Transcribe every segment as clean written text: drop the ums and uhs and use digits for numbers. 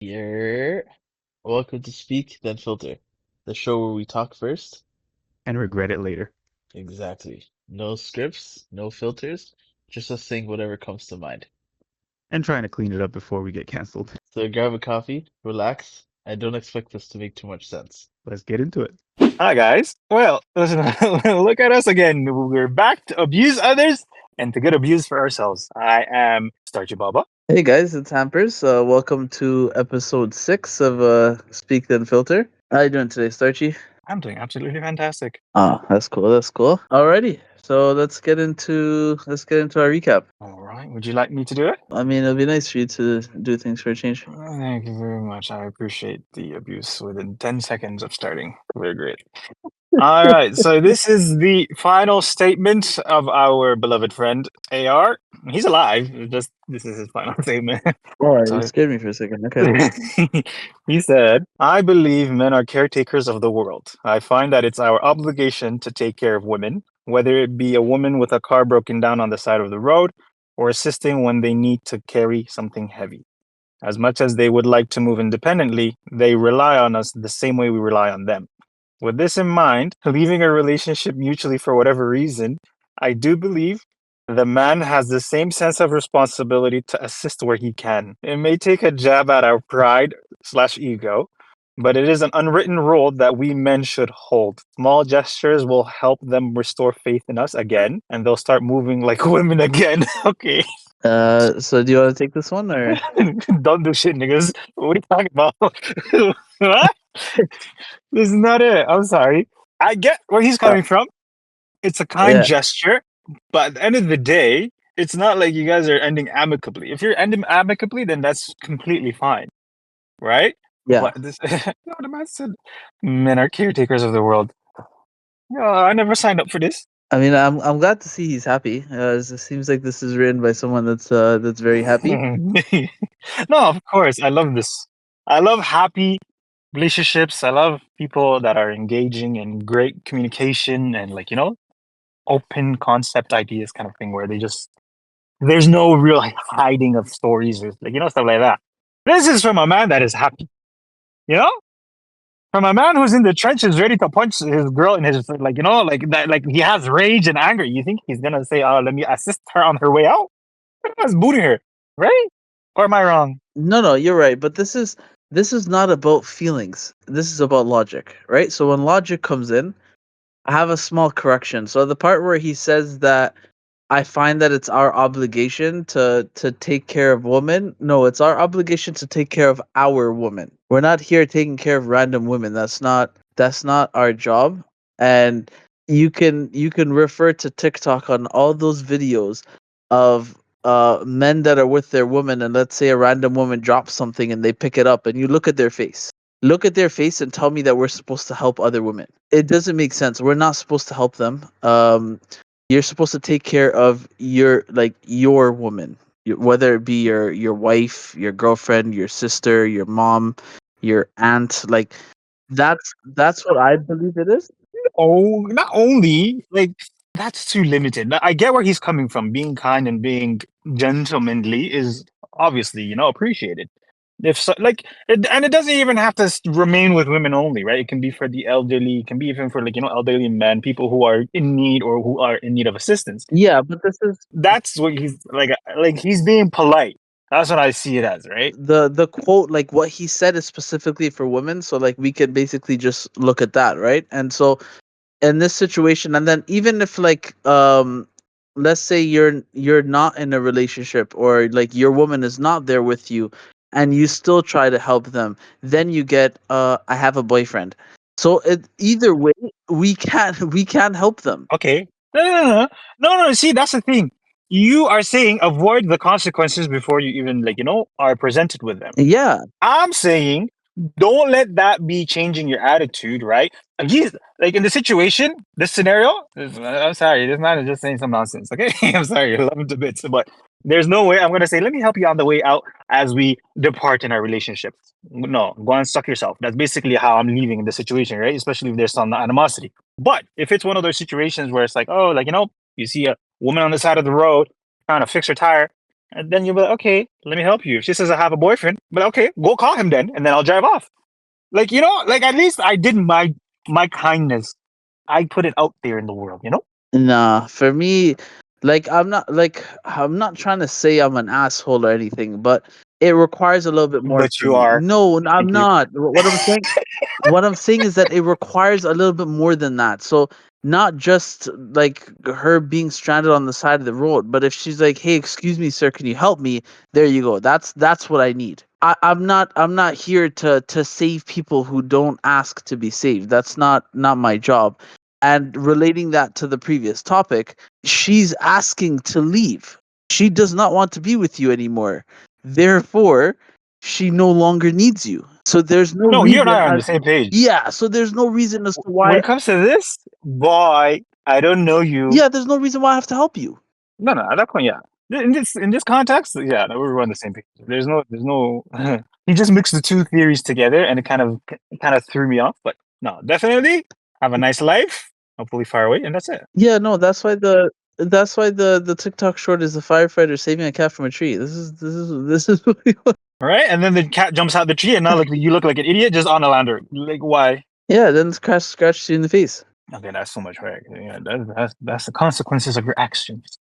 Yeah. Welcome to Speak Then Filter, the show where we talk first. and regret it later. Exactly. No scripts, no filters, just us saying whatever comes to mind. And trying to clean it up before we get canceled. So grab a coffee, relax, and don't expect this to make too much sense. Let's get into it. Hi, guys. Well, listen, look at us again. We're back to abuse others and to get abused for ourselves. I am Starchy Baba. Hey guys, it's Hampers. Welcome to episode 6 of Speak Then Filter. How you doing today, Starchy? I'm doing absolutely fantastic. Ah, that's cool. That's cool. Alrighty, so let's get into our recap. All right. Would you like me to do it? I mean, it'll be nice for you to do things for a change. Thank you very much. I appreciate the abuse within 10 seconds of starting. Very great. All right. So, this is the final statement of our beloved friend, AR. He's alive. This is his final statement. Oh, you So, scared me for a second. Okay. he said, I believe men are caretakers of the world. I find that it's our obligation to take care of women, whether it be a woman with a car broken down on the side of the road or assisting when they need to carry something heavy. As much as they would like to move independently, they rely on us the same way we rely on them. With this in mind, leaving a relationship mutually for whatever reason, I do believe the man has the same sense of responsibility to assist where he can. It may take a jab at our pride slash ego, but it is an unwritten rule that we men should hold. Small gestures will help them restore faith in us again, and they'll start moving like women again. Okay. So do you want to take this one or? Don't do shit, niggas. What are you talking about? What? This is not it. I'm sorry. I get where he's Uh, coming from. It's a kind yeah, gesture, but at the end of the day, it's not like you guys are ending amicably. If you're ending amicably, then that's completely fine, right? yeah. But this, no, the man said, men are caretakers of the world. I never signed up for this. I mean, I'm glad to see he's happy. It seems like this is written by someone that's very happy. No, of course, I love this. I love happy relationships. I love people that are engaging in great communication and open concept ideas kind of thing where there's no real hiding of stories or stuff like that. This is from a man that is happy, you know? From a man who's in the trenches ready to punch his girl in his like that, like he has rage and anger. You think he's gonna say, "Oh, let me assist her on her way out"? That's booting her, right? Or am I wrong? No, no, you're right. But this is not about feelings. This is about logic, right? So when logic comes in, I have a small correction. So the part where he says that I find that it's our obligation to take care of women. No, it's our obligation to take care of our woman. We're not here taking care of random women. That's not our job. And you can refer to TikTok on all those videos of men that are with their woman, and let's say a random woman drops something and they pick it up and you look at their face. Look at their face and tell me that we're supposed to help other women. It doesn't make sense. We're not supposed to help them. You're supposed to take care of your woman, whether it be your wife, your girlfriend, your sister, your mom, your aunt. Like that's what I believe it is. Oh, not only like that's too limited. I get where he's coming from. Being kind and being gentlemanly is obviously appreciated. If so, and it doesn't even have to remain with women only, right? It can be for the elderly. It can be even for elderly men, people who are in need or who are in need of assistance. Yeah, but this is That's what he's like he's being polite. That's what I see it as, right? the quote, like what he said is specifically for women, so like we can basically just look at that, right? And so in this situation, and then even if like let's say you're not in a relationship, or like your woman is not there with you and you still try to help them, then you get I have a boyfriend. So either way, we can't help them. Okay. No. See, that's the thing. You are saying avoid the consequences before you even are presented with them. Yeah, I'm saying don't let that be changing your attitude, right? And he's like in the situation, this scenario. I'm sorry, this man is just saying some nonsense. Okay, I'm sorry, I love him to bits, but there's no way I'm gonna say, let me help you on the way out as we depart in our relationship. No, go and suck yourself. That's basically how I'm leaving in the situation, right? Especially if there's some animosity. But if it's one of those situations where it's like, oh, you see a woman on the side of the road trying to fix her tire, And then you'll be like, okay, let me help you. If she says I have a boyfriend, but okay, go call him then, and then I'll drive off. Like, like at least I did my kindness. I put it out there in the world, Nah, for me, I'm not trying to say I'm an asshole or anything, but it requires a little bit more But for you me. are. No, I'm Thank you. not. What I'm saying is that it requires a little bit more than that. So not just like her being stranded on the side of the road, but if she's like, "Hey, excuse me, sir, can you help me?" There you go. That's what I need. I'm not here to save people who don't ask to be saved. That's not my job. And relating that to the previous topic, she's asking to leave. She does not want to be with you anymore. Therefore, she no longer needs you. So there's no No, you and I reason are on as the same page. yeah, so there's no reason as to When why it comes to this, boy, I don't know you. yeah, there's no reason why I have to help you. No, no, at that point, yeah. In this context, yeah, no, we're on the same page. There's no. He just mixed the two theories together, and it kind of threw me off. But no, definitely have a nice life. Hopefully, far away, and that's it. Yeah, no, that's why the TikTok short is the firefighter saving a cat from a tree. This is what we want. All right, and then the cat jumps out the tree, and now like you look like an idiot just on a ladder. Like why? Yeah, then scratch you in the face. Okay, that's so much right. Yeah, that's the consequences of your actions.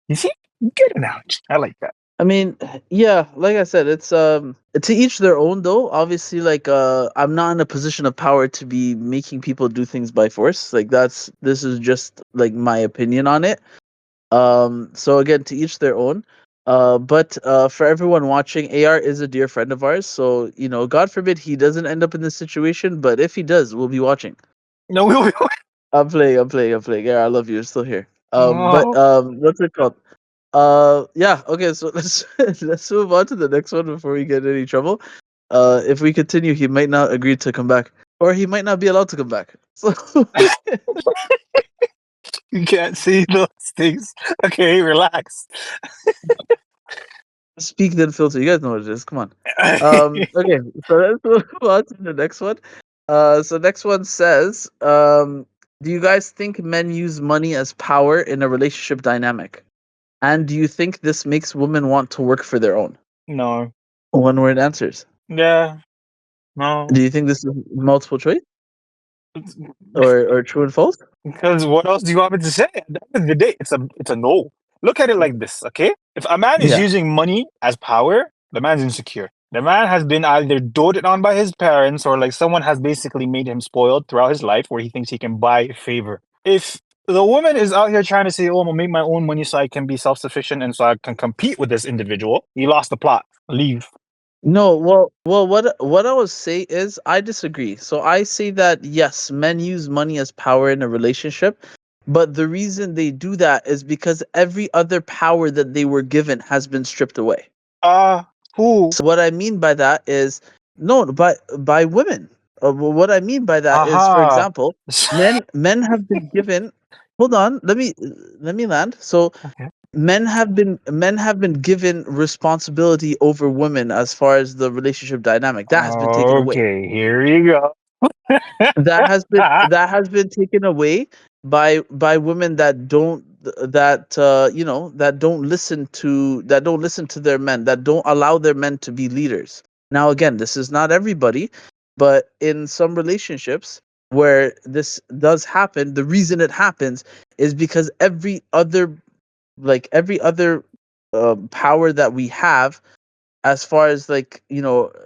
You see, good analogy. I like that. I mean, yeah, like I said, it's to each their own though. Obviously, like I'm not in a position of power to be making people do things by force. Like this is just like my opinion on it. So again, to each their own. But for everyone watching, AR is a dear friend of ours. So, God forbid he doesn't end up in this situation, but if he does, we'll be watching. No, we. I'm playing. Yeah, I love you. You're still here. But Oh, what's it called? Yeah. Okay. So let's move on to the next one before we get in any trouble. If we continue, he might not agree to come back, or he might not be allowed to come back. So you can't see those things. Okay, relax. speak then filter. You guys know what it is. Come on. Okay. So let's move on to the next one. So next one says, do you guys think men use money as power in a relationship dynamic? And do you think this makes women want to work for their own? No. One word answers. Yeah. No. Do you think this is multiple choice or true and false? Because what else do you want me to say? At the end of the day, it's a no. Look at it like this, okay? If a man is Yeah. using money as power, the man's insecure. The man has been either doted on by his parents or like someone has basically made him spoiled throughout his life where he thinks he can buy favor. If the woman is out here trying to say, "Oh, I'm gonna make my own money so I can be self-sufficient and so I can compete with this individual," you lost the plot. Leave. No, well, what I would say is I disagree. So I say that yes, men use money as power in a relationship, but the reason they do that is because every other power that they were given has been stripped away. Who? So what I mean by that is no, by women. What I mean by that is, for Aha. example, men have been given. Hold on, let me land. So Okay. men have been given responsibility over women as far as the relationship dynamic that has been taken away. Okay, here you go. That has been taken away by women that don't that don't listen to their men, that don't allow their men to be leaders. Now again, this is not everybody, but in some relationships where this does happen, the reason it happens is because every other power that we have as far as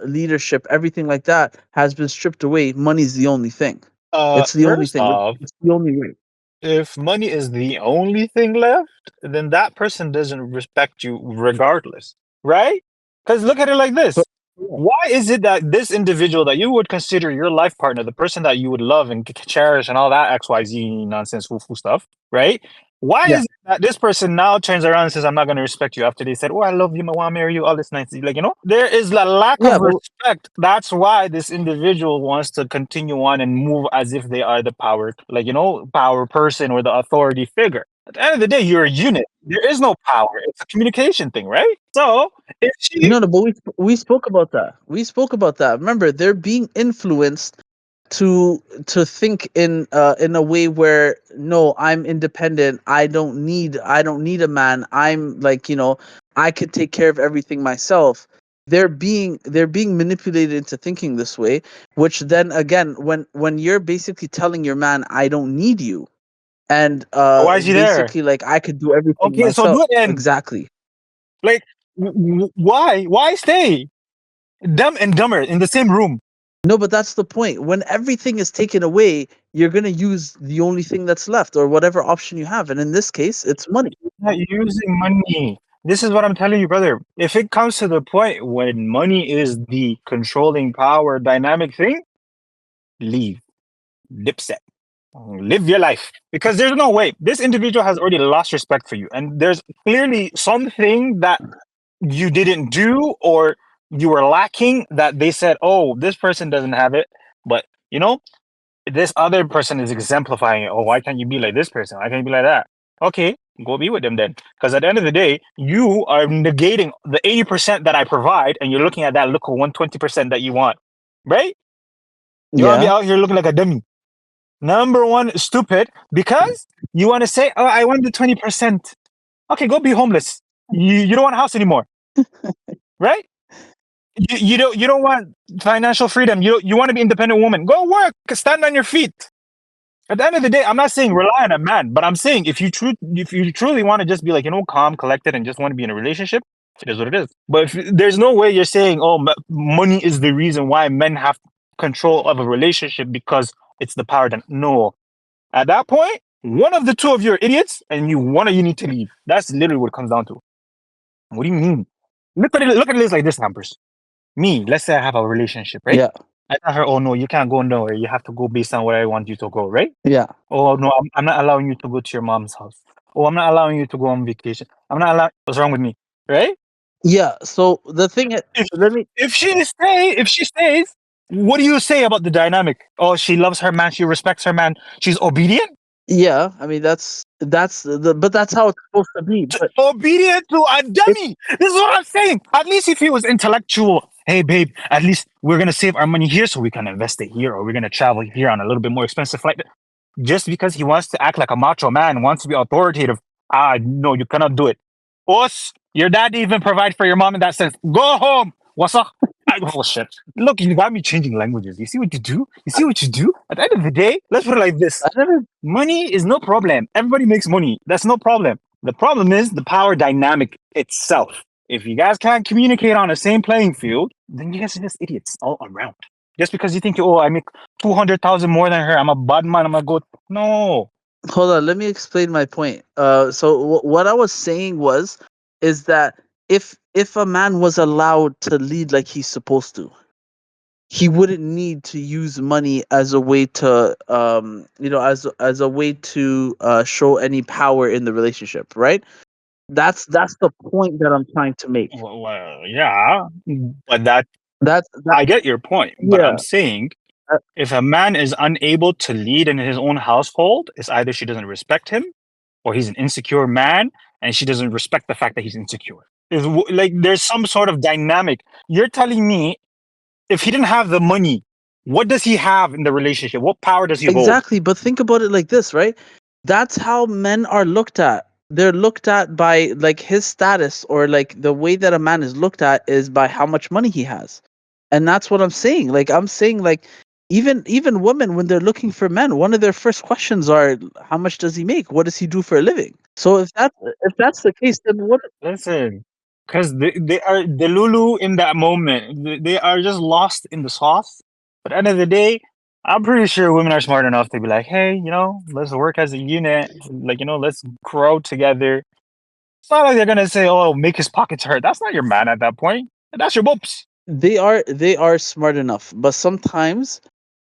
leadership, everything like that has been stripped away. Money's the only thing. It's the only First thing. off, It's the only way. if money is the only thing left, then that person doesn't respect you regardless, right? Because look at it like But this. yeah. Why is it that this individual that you would consider your life partner, the person that you would love and cherish and all that XYZ nonsense, foo stuff, right? Why Yeah. is it that this person now turns around and says, "I'm not going to respect you," after they said, "Oh, I love you, I want to marry you," all this nice, like, there is a lack Yeah, of but respect. That's why this individual wants to continue on and move as if they are the power, like, power person or the authority figure. At the end of the day, you're a unit. There is no power. It's a communication thing, right? So if she, no, but we spoke about that. We spoke about that. Remember, they're being influenced to think in a way where no, I'm independent. I don't need a man. I'm like, I could take care of everything myself. They're being manipulated into thinking this way, which then again, when you're basically telling your man, I don't need you, and Why is he there? basically like I could do everything Okay, so myself. do it then. Exactly. Like, why? Why stay? Dumb and dumber in the same room. No, but that's the point. When everything is taken away, you're going to use the only thing that's left or whatever option you have. And in this case, it's money. Not using money. This is what I'm telling you, brother. If it comes to the point when money is the controlling power dynamic thing, leave. Dipset. Live your life. Because there's no way. This individual has already lost respect for you. And there's clearly something that you didn't do or you were lacking that they said, oh, this person doesn't have it. But, this other person is exemplifying it. Oh, why can't you be like this person? Why can't you be like that? Okay, go be with them then. Because at the end of the day, you are negating the 80% that I provide, and you're looking at that little 120% that you want, right? You want to be Yeah. out here looking like a dummy. Number one, stupid, because you want to say, oh, I want the 20%. Okay, go be homeless. You don't want a house anymore, right? You don't want financial freedom. You want to be independent woman. Go work. Stand on your feet. At the end of the day, I'm not saying rely on a man, but I'm saying if you truly want to just be like, calm, collected, and just want to be in a relationship, it is what it is. But there's no way you're saying, oh, money is the reason why men have control of a relationship because it's the power. No, at that point, one of the two of you are idiots, and one of you need to leave. That's literally what it comes down to. What do you mean? Look at it like this, Hampers. Me, let's say I have a relationship, right? Yeah. I tell her, oh no, you can't go nowhere. You have to go based on where I want you to go, right? Yeah. Oh no, I'm not allowing you to go to your mom's house. Oh, I'm not allowing you to go on vacation. I'm not allowing. What's wrong with me, right? Yeah. So the thing is, If let me. if she stays, what do you say about the dynamic? Oh, she loves her man. She respects her man. She's obedient. Yeah. I mean, but that's how it's supposed to be. But Obedient to a it, dummy. This is what I'm saying. At least if he was intellectual, hey babe, at least we're gonna save our money here so we can invest it here, or we're gonna travel here on a little bit more expensive flight. Just because he wants to act like a macho man, wants to be authoritative, no, you cannot do it. Us, your dad didn't even provide for your mom in that sense. Go home. What's up? Oh shit. Look, you got me changing languages. You see what you do? You see what you do? At the end of the day, let's put it like this. I never. Money is no problem. Everybody makes money. That's no problem. The problem is the power dynamic itself. If you guys can't communicate on the same playing field, then you guys are just idiots all around. Just because you think, oh, I make 200,000 more than her, I'm a bad man, I'm a good. No. Hold on. Let me explain my point. So what I was saying is that if a man was allowed to lead like he's supposed to, he wouldn't need to use money as a way to as a way to show any power in the relationship, right? That's the point that I'm trying to make. Well, yeah, but that That I get your point. But yeah. I'm saying uh, if a man is unable to lead in his own household, it's either she doesn't respect him or he's an insecure man and she doesn't respect the fact that he's insecure. Like there's some sort of dynamic. You're telling me if he didn't have the money, what does he have in the relationship? What power does he hold? Exactly, but think about it like this, right? That's how men are looked at. They're looked at by like his status, or like the way that a man is looked at is by how much money he has. And that's what I'm saying. Like I'm saying like even women when they're looking for men, one of their first questions are how much does he make? What does he do for a living? So if that's the case, then what Listen, because they are the Lulu in that moment. They are just lost in the sauce. But at the end of the day, I'm pretty sure women are smart enough to be like, hey, let's work as a unit. Like, let's grow together. It's not like they're gonna say, oh, make his pockets hurt. That's not your man at that point. That's your boops. they are smart enough, but sometimes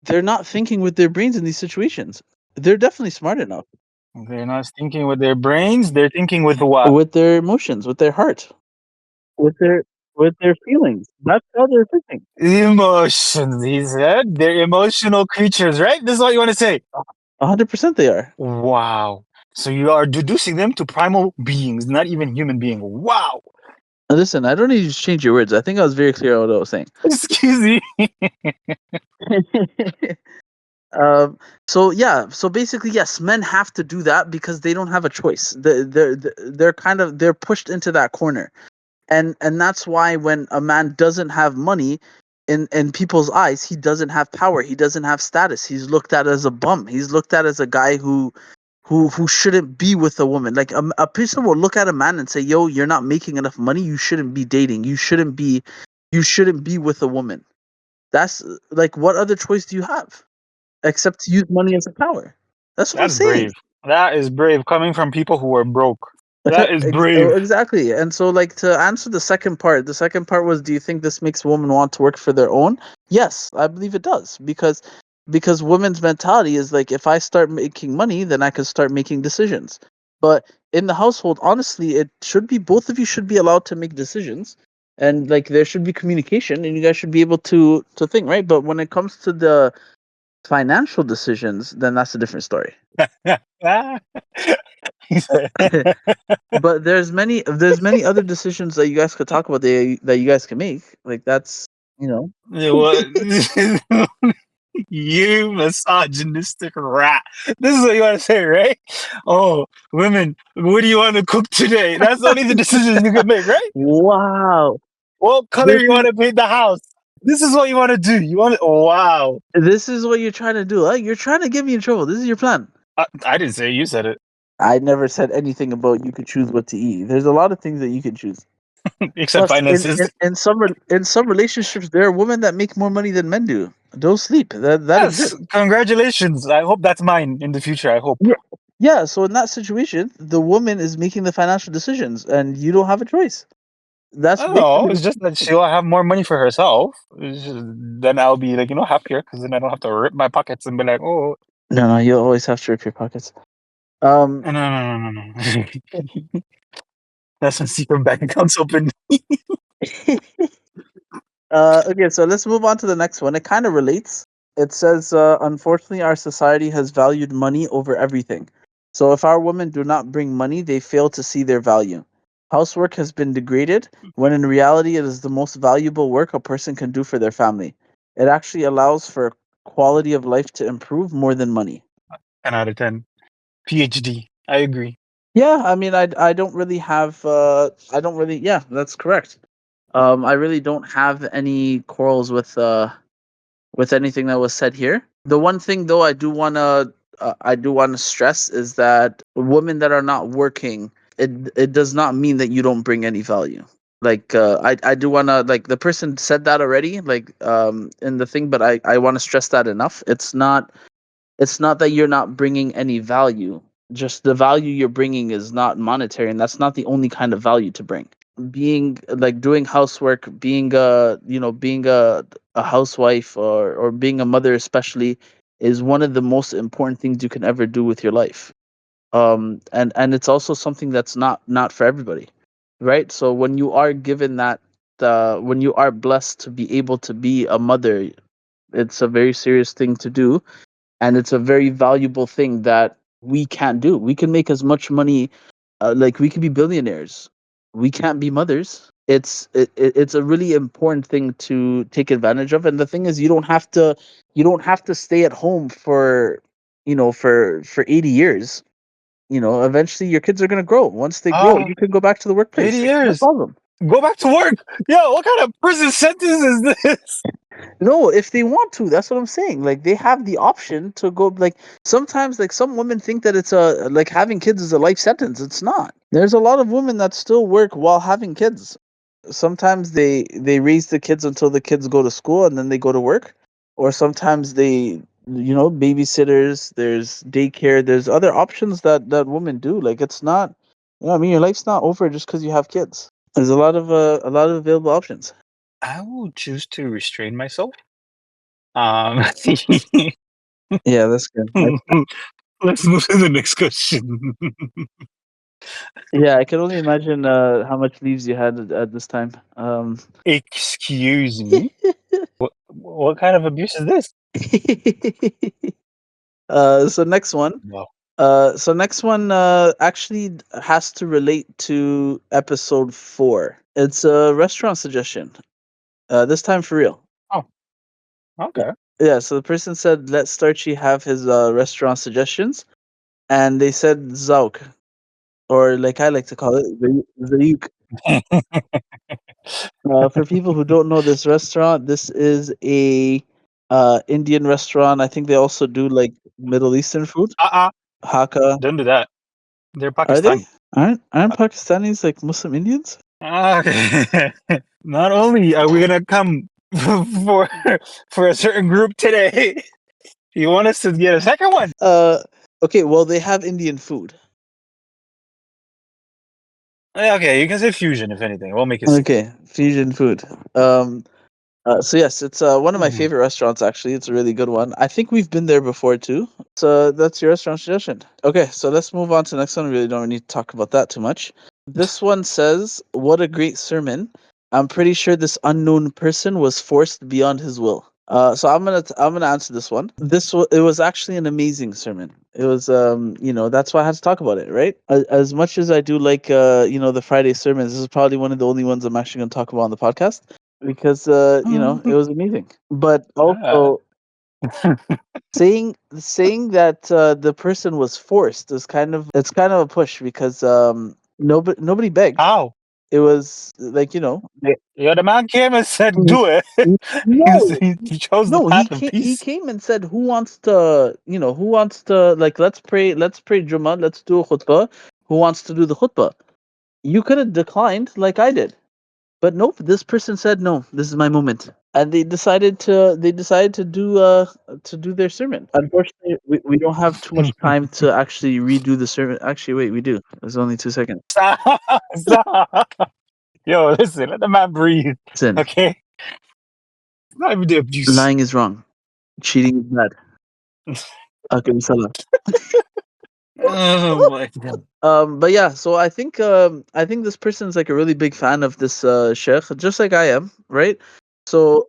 they're not thinking with their brains in these situations. They're definitely smart enough. They're not thinking with their brains. They're thinking with what? With their emotions, with their heart, with their feelings. That's how they're thinking. Emotions, he said. They're emotional creatures, right? This is what you want to say. 100% they are. Wow. So you are deducing them to primal beings, not even human being. Wow. Listen, I don't need you to change your words. I think I was very clear on what I was saying. Excuse me. So yeah, so basically, yes, men have to do that because they don't have a choice. They're pushed into that corner, and that's why when a man doesn't have money, in people's eyes, he doesn't have power. He doesn't have status. He's looked at as a bum. He's looked at as a guy who shouldn't be with a woman. Like a person will look at a man and say, "Yo, you're not making enough money. You shouldn't be dating. You shouldn't be with a woman." That's like, what other choice do you have except to use money as a power? That's what I'm That's saying. brave. That is brave coming from people who are broke. That is Oh, brave. exactly. And so, like, to answer the second part was, do you think this makes women want to work for their own? Yes, I believe it does, because women's mentality is like, if I start making money, then I can start making decisions. But in the household, honestly, it should be both of you should be allowed to make decisions, and like there should be communication, and you guys should be able to think, right? But when it comes to the financial decisions, then that's a different story. He said, But there's many other decisions that you guys could talk about that you guys can make. Like that's you know. "Yeah, what? You misogynistic rat. This is what you want to say, right? Oh, women, what do you want to cook today? That's only the decision you can make, right? Wow. What color This you is want to paint the house? This is what you want to do. You want to, wow. this is what you're trying to do. Huh? You're trying to get me in trouble. This is your plan. I didn't say it, you said it. I never said anything about you could choose what to eat. There's a lot of things that you can choose. Except Plus, in finances. in, in some in some relationships, there are women that make more money than men do. Don't sleep. That Yes, exists. congratulations. I hope that's mine in the future. I hope. Yeah. Yeah. So in that situation, the woman is making the financial decisions, and you don't have a choice. I That's don't know. basically. It's just that she'll have more money for herself. Then I'll be like, happier because then I don't have to rip my pockets and be like, oh, No, no, you always have to rip your pockets. Um, no, no, no, no, no. That's when secret bank accounts open. okay, so let's move on to the next one. It kind of relates. It says, unfortunately, our society has valued money over everything. So if our women do not bring money, they fail to see their value. Housework has been degraded, when in reality, it is the most valuable work a person can do for their family. It actually allows for quality of life to improve more than money. 10 out of 10. PhD. I agree. Yeah, I mean, I don't really have, I don't really, yeah, that's correct. I really don't have any quarrels with anything that was said here. The one thing though I do want to stress is that women that are not working, it does not mean that you don't bring any value. Like I do want to, like, the person said that already, like in the thing, but I want to stress that enough. It's not that you're not bringing any value. Just the value you're bringing is not monetary, and that's not the only kind of value to bring. Being like doing housework, being a housewife, or being a mother especially, is one of the most important things you can ever do with your life. And it's also something that's not for everybody, right? So when you are given that, when you are blessed to be able to be a mother, it's a very serious thing to do, and it's a very valuable thing that we can't do. We can make as much money, like we could be billionaires. We can't be mothers. It's a really important thing to take advantage of. And the thing is, you don't have to stay at home for, for 80 years. Eventually your kids are going to grow. Once they grow, Ah, you can go back to the 80 workplace. Like, no years. problem. Go back to work. Yo, what kind of prison sentence is this? No, if they want to, that's what I'm saying. Like, they have the option to go. Like, sometimes, like, some women think that it's a like having kids is a life sentence. It's not. There's a lot of women that still work while having kids. Sometimes they raise the kids until the kids go to school and then they go to work, or sometimes they, babysitters. There's daycare. There's other options that women do. Like, it's not. I mean, your life's not over just because you have kids. There's a lot of available options. I will choose to restrain myself. Um, Yeah, that's good. let's move to the next question. Yeah, I can only imagine how much leaves you had at this time. Excuse me. What kind of abuse is this? So next one. No. Actually has to relate to episode 4. It's a restaurant suggestion. This time for real. Oh, okay. Yeah, so the person said, "Let Starchy have his restaurant suggestions," and they said Zauk, or like I like to call it, Zayuk. For people who don't know this restaurant, this is a Indian restaurant. I think they also do like Middle Eastern food. Hakka. Don't do that. They're Are they? Pakistani. Aren't Pakistanis like Muslim Indians? Okay. Not only are we gonna come for for a certain group today, you want us to get a second one? Okay, well they have Indian food. Okay, you can say fusion if anything. We'll make it simple. Okay, fusion food. So yes, it's one of my favorite restaurants. Actually, it's a really good one. I think we've been there before too. So that's your restaurant suggestion. Okay, so let's move on to the next one. We really don't need to talk about that too much. This one says, "What a great sermon! I'm pretty sure this unknown person was forced beyond his will." So I'm gonna answer this one. It was actually an amazing sermon. It was that's why I had to talk about it, right? As much as I do like the Friday sermons, this is probably one of the only ones I'm actually gonna talk about on the podcast because it was amazing. But also saying that the person was forced is kind of a push because nobody begged. How? It was like Yeah, the man came and said, Mm, "Do it." no, He chose the no, he path of came. He peace. came and said, who wants to like let's pray Jummah, let's do a khutbah. Who wants to do the khutbah? You could have declined like I did. But nope, this person said no. This is my moment, and they decided to do their sermon. Unfortunately, we don't have too much time to actually redo the sermon. Actually, wait, we do. There's only 2 seconds. Stop. Stop. Yo, listen, let the man breathe. Listen, Okay? It's not even the abuse. lying is wrong. Cheating is bad. Okay, salah. Oh my god. But yeah, so I think this person's like a really big fan of this sheikh, just like I am, right? So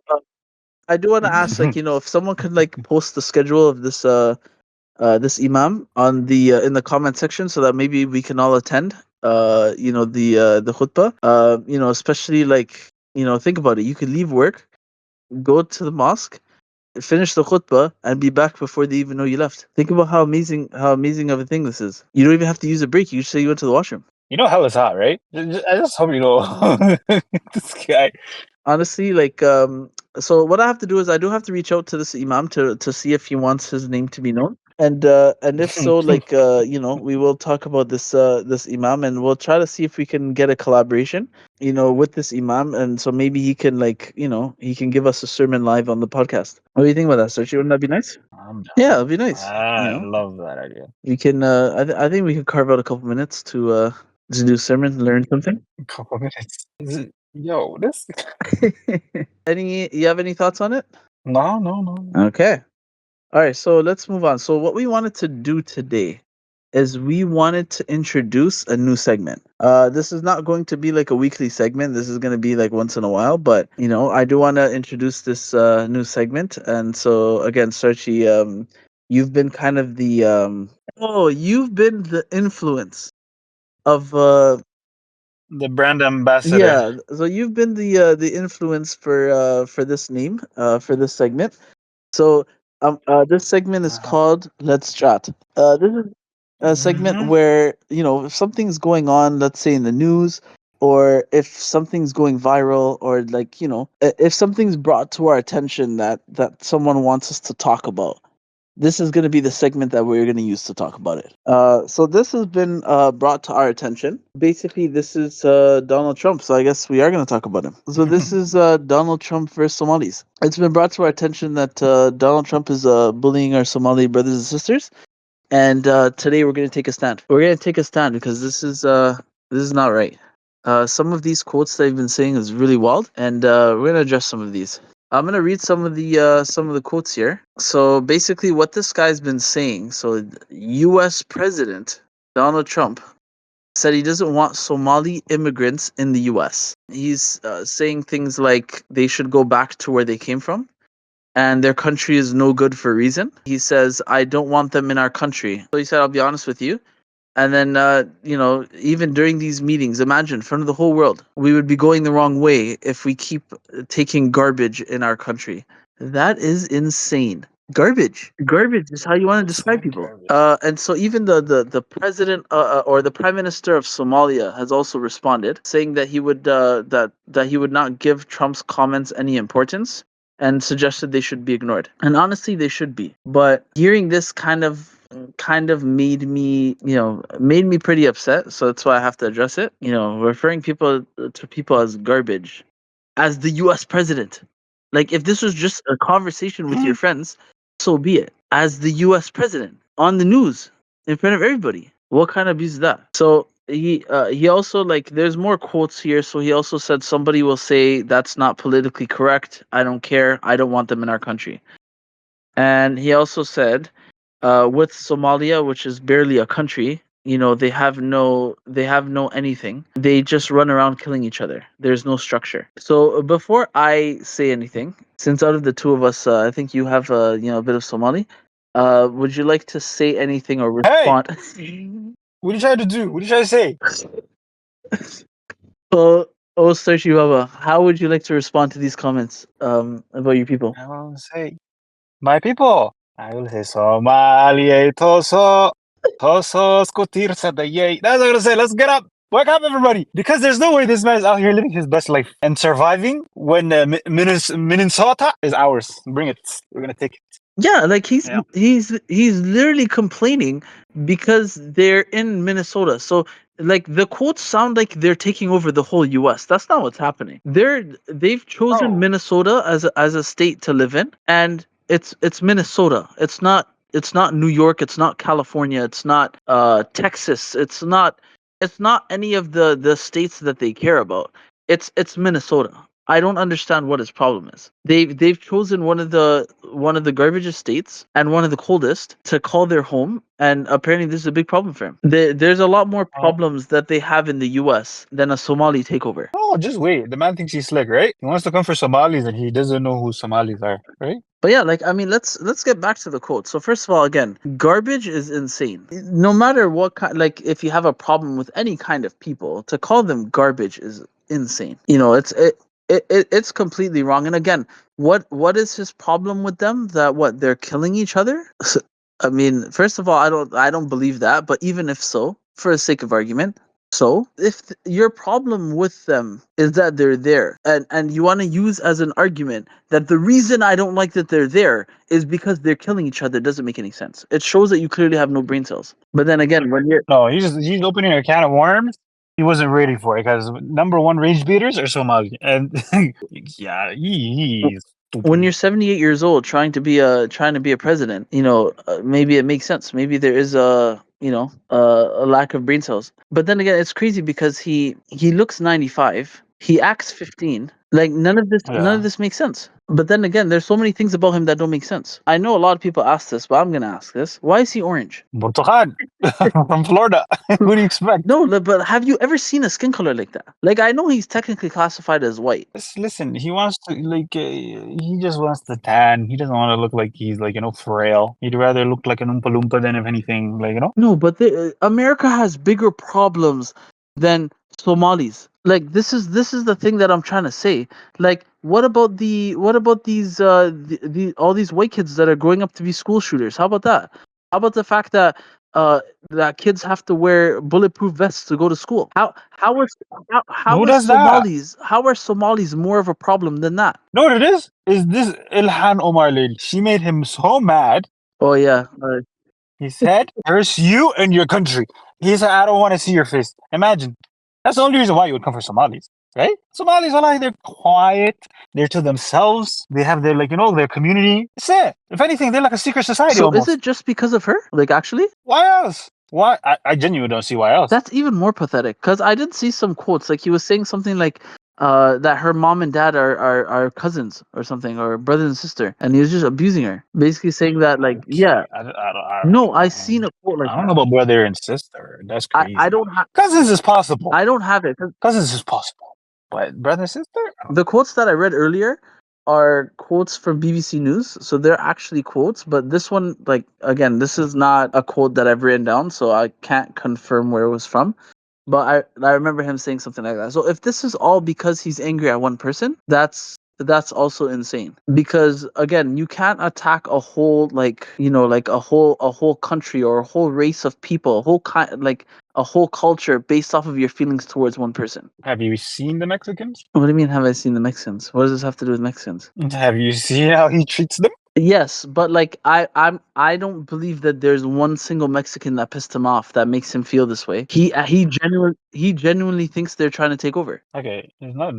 I do want to ask, like, if someone could like post the schedule of this imam on the in the comment section so that maybe we can all attend the khutbah, especially like, think about it, you could leave work, go to the mosque, finish the khutbah, and be back before they even know you left. Think about how amazing of a thing this is. You don't even have to use a break. You just say you went to the washroom. You know hell is hot, right? I just hope you know this guy. Honestly, like, so what I have to do is I do have to reach out to this imam to see if he wants his name to be known, and if so, like, we will talk about this imam, and we'll try to see if we can get a collaboration, with this imam, and so maybe he can, like, he can give us a sermon live on the podcast. What do you think about that, Sergio? Wouldn't that be nice? I'm down. Yeah, it'd be nice. I love that idea. We can. I think we can carve out a couple minutes to do sermon, learn something. A couple minutes. Yo, this. You have any thoughts on it? No. Okay. All right, so let's move on. So what we wanted to do today is we wanted to introduce a new segment. This is not going to be like a weekly segment. This is going to be like once in a while, but I do want to introduce this new segment. And so again, Searchy, you've been kind of you've been the influence of The brand ambassador. yeah, so you've been the influence for this name for this segment. So this segment is called Let's Chat. This is a segment where if something's going on, let's say in the news, or if something's going viral, or like if something's brought to our attention that someone wants us to talk about. This is going to be the segment that we're going to use to talk about it. So this has been brought to our attention. Basically, this is Donald Trump. So I guess we are going to talk about him. So this is Donald Trump versus Somalis. It's been brought to our attention that Donald Trump is bullying our Somali brothers and sisters. And today we're going to take a stand. We're going to take a stand because this is not right. Some of these quotes that I've been saying is really wild, and we're going to address some of these. I'm gonna read some of the quotes here. So basically, what this guy's been saying. So, U.S. President Donald Trump said he doesn't want Somali immigrants in the U.S. He's saying things like they should go back to where they came from, and their country is no good for a reason. He says, "I don't want them in our country." So he said, "I'll be honest with you." And then, even during these meetings, imagine in front of the whole world, we would be going the wrong way if we keep taking garbage in our country. That is insane. Garbage. Garbage is how you want to describe people. And so even the president or the prime minister of Somalia has also responded, saying that he would that he would not give Trump's comments any importance and suggested they should be ignored. And honestly, they should be. But hearing this kind of made me pretty upset. So that's why I have to address it. Referring people to people as garbage, as the U.S. president. Like, if this was just a conversation with your friends, so be it. As the U.S. president on the news in front of everybody, what kind of abuse is that? So he also, like, there's more quotes here. So he also said somebody will say that's not politically correct. I don't care. I don't want them in our country. And he also said, with Somalia, which is barely a country, they have no anything. They just run around killing each other. There's no structure. So before I say anything, since out of the two of us, I think you have a bit of Somali. Would you like to say anything or Hey, respond? what are you trying to do? What are you trying to say? Oh, Starchy Baba, how would you like to respond to these comments about your people? I will say, my people. I will say, Somali toso, toso skutir sadayay. That's what I'm gonna say. Let's get up. Wake up, everybody. Because there's no way this man is out here living his best life and surviving when Minnesota is ours. Bring it. We're gonna take it. Yeah, like Yeah. he's literally complaining because they're in Minnesota. So like the quotes sound like they're taking over the whole US. That's not what's happening. They've chosen Oh. Minnesota as a state to live in, and it's Minnesota. It's not New York, it's not California, it's not Texas. It's not any of the states that they care about. It's Minnesota. I don't understand what his problem is. They've chosen one of the garbage states and one of the coldest to call their home, and apparently this is a big problem for him. There's a lot more problems that they have in the U.S. than a Somali takeover. Oh, just wait. The man thinks he's slick, right? He wants to come for Somalis and he doesn't know who Somalis are, right? But yeah, like, I mean, let's get back to the quote. So first of all, again, garbage is insane. No matter what kind, like, if you have a problem with any kind of people, to call them garbage is insane. It's completely wrong. And again, what is his problem with them? That what they're killing each other? I mean, first of all, I don't believe that. But even if so, for the sake of argument, so if your problem with them is that they're there, and you want to use as an argument that the reason I don't like that they're there is because they're killing each other, doesn't make any sense. It shows that you clearly have no brain cells. But then again, when you're No, he's opening a can of worms. He wasn't ready for it because number one rage beaters are Somali, and yeah, he's when stupid. you're 78 years old trying to be a president, maybe it makes sense. Maybe there is a lack of brain cells. But then again, it's crazy because he looks 95, he acts 15. Like, none of Yeah, this makes sense. But then again, there's so many things about him that don't make sense. I know a lot of people ask this, but I'm gonna ask this: why is he orange? Burtukan from Florida. What do you expect? No, but have you ever seen a skin color like that? Like, I know he's technically classified as white. Listen, he wants to he just wants to tan. He doesn't want to look like he's frail. He'd rather look like an Oompa Loompa than if anything, No, but America has bigger problems than Somalis. Like, this is the thing that I'm trying to say. Like, what about these all these white kids that are growing up to be school shooters? How about that? How about the fact that kids have to wear bulletproof vests to go to school? How Who is does that? Somalis more of a problem than that? No, what it is? Is this Ilhan Omar lady? She made him so mad. Oh yeah, He said, "Curse you and your country." He said, "I don't want to see your face." Imagine. That's the only reason why you would come for Somalis, right? Somalis are they're quiet. They're to themselves. They have their their community. That's it. If anything, they're like a secret society so is almost. it just because of her? Like, actually? Why else? Why? I genuinely don't see why else. That's even more pathetic because I did see some quotes. Like, he was saying something like that her mom and dad are cousins or something, or brother and sister, and he was just abusing her, basically saying that, like, yeah. Okay, No, I seen a quote like I don't know that. about brother and sister. That's crazy. I don't have Cousins is possible. I don't have it. 'Cause Cousins is possible, but brother and sister. the quotes that I read earlier are quotes from BBC News, so they're actually quotes. But this one, like, again, this is not a quote that I've written down, so I can't confirm where it was from. But I remember him saying something like that. So if this is all because he's angry at one person, that's that's also insane. Because again, you can't attack a whole like a whole country or a whole race of people, a whole like a whole culture based off of your feelings towards one person. Have you seen the Mexicans? What do you mean? Have I seen the Mexicans? What does this have to do with Mexicans? Have you seen how he treats them? Yes, but like I don't believe that there's one single Mexican that pissed him off that makes him feel this way. He genuinely thinks they're trying to take over. Okay, it's not.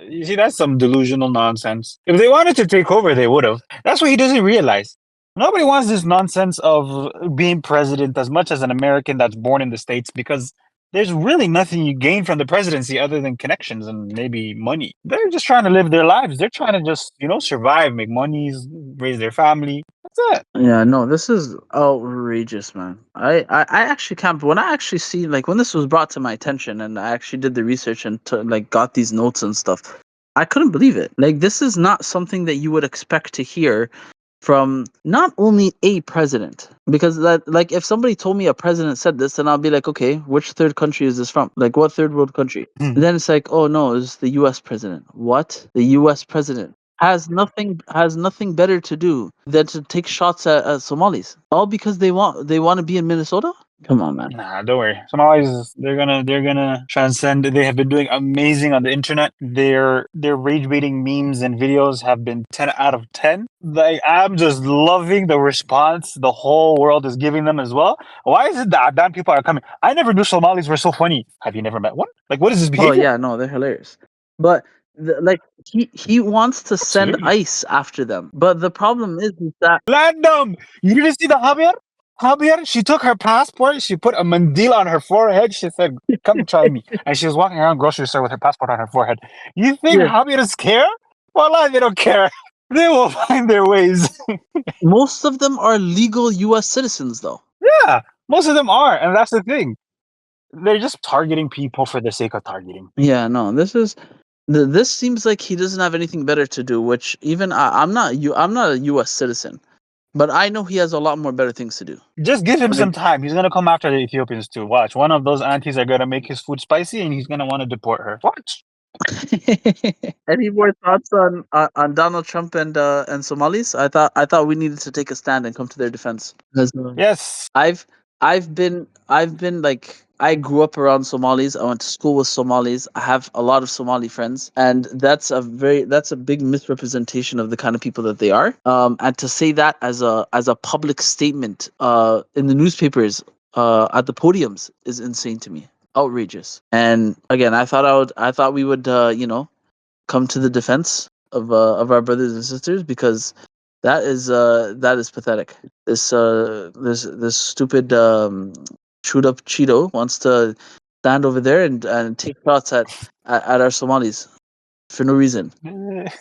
You see, that's some delusional nonsense. If they wanted to take over, they would have. That's what he doesn't realize. Nobody wants this nonsense of being president as much as an American that's born in the States because there's really nothing you gain from the presidency other than connections and maybe money. They're just trying to live their lives. They're trying to just, survive, make monies, raise their family. That's it. Yeah, no, this is outrageous, man. I actually can't. When I actually see like when this was brought to my attention, and I actually did the research and like got these notes and stuff, I couldn't believe it. Like this is not something that you would expect to hear from not only a president, because that like if somebody told me a president said this, then I'll be like, okay, which third country is this from? Like what third world country? And then it's like, oh no, it's the U.S. president. What? The U.S. president has nothing better to do than to take shots at Somalis, all because they want to be in Minnesota. Come on, man. Nah, don't worry. Somalis, they're gonna transcend. They have been doing amazing on the internet. Their rage baiting memes and videos have been 10 out of 10. Like I'm just loving the response the whole world is giving them as well. Why is it that damn people are coming? I never knew Somalis were so funny. Have you never met one? Like, what is this Oh behavior? yeah, no, they're hilarious. But like he wants to send Absolutely. ICE after them. But the problem is that Random. You didn't see the Javier? Javier, she took her passport, she put a mandil on her forehead, she said, come try me. And she was walking around grocery store with her passport on her forehead. You think yeah, Javiers care? Well, they don't care. They will find their ways. most of them are legal U.S. citizens, though. Yeah, most of them are. And that's the thing. They're just targeting people for the sake of targeting. Yeah, no, this seems like he doesn't have anything better to do. Which even I'm not a U.S. citizen, but I know he has a lot more better things to do. Just give him Like, some time. He's going to come after the Ethiopians too. Watch. One of those aunties are going to make his food spicy and he's going to want to deport her. Watch. any more thoughts on Donald Trump and Somalis? I thought we needed to take a stand and come to their defense. Because Yes. I've been like I grew up around Somalis. I went to school with Somalis. I have a lot of Somali friends, and that's a big misrepresentation of the kind of people that they are. And to say that as a public statement in the newspapers at the podiums is insane to me. Outrageous. And again, I thought we would come to the defense of our brothers and sisters, because that is pathetic. This stupid chewed up Cheeto wants to stand over there and take shots at our Somalis for no reason. The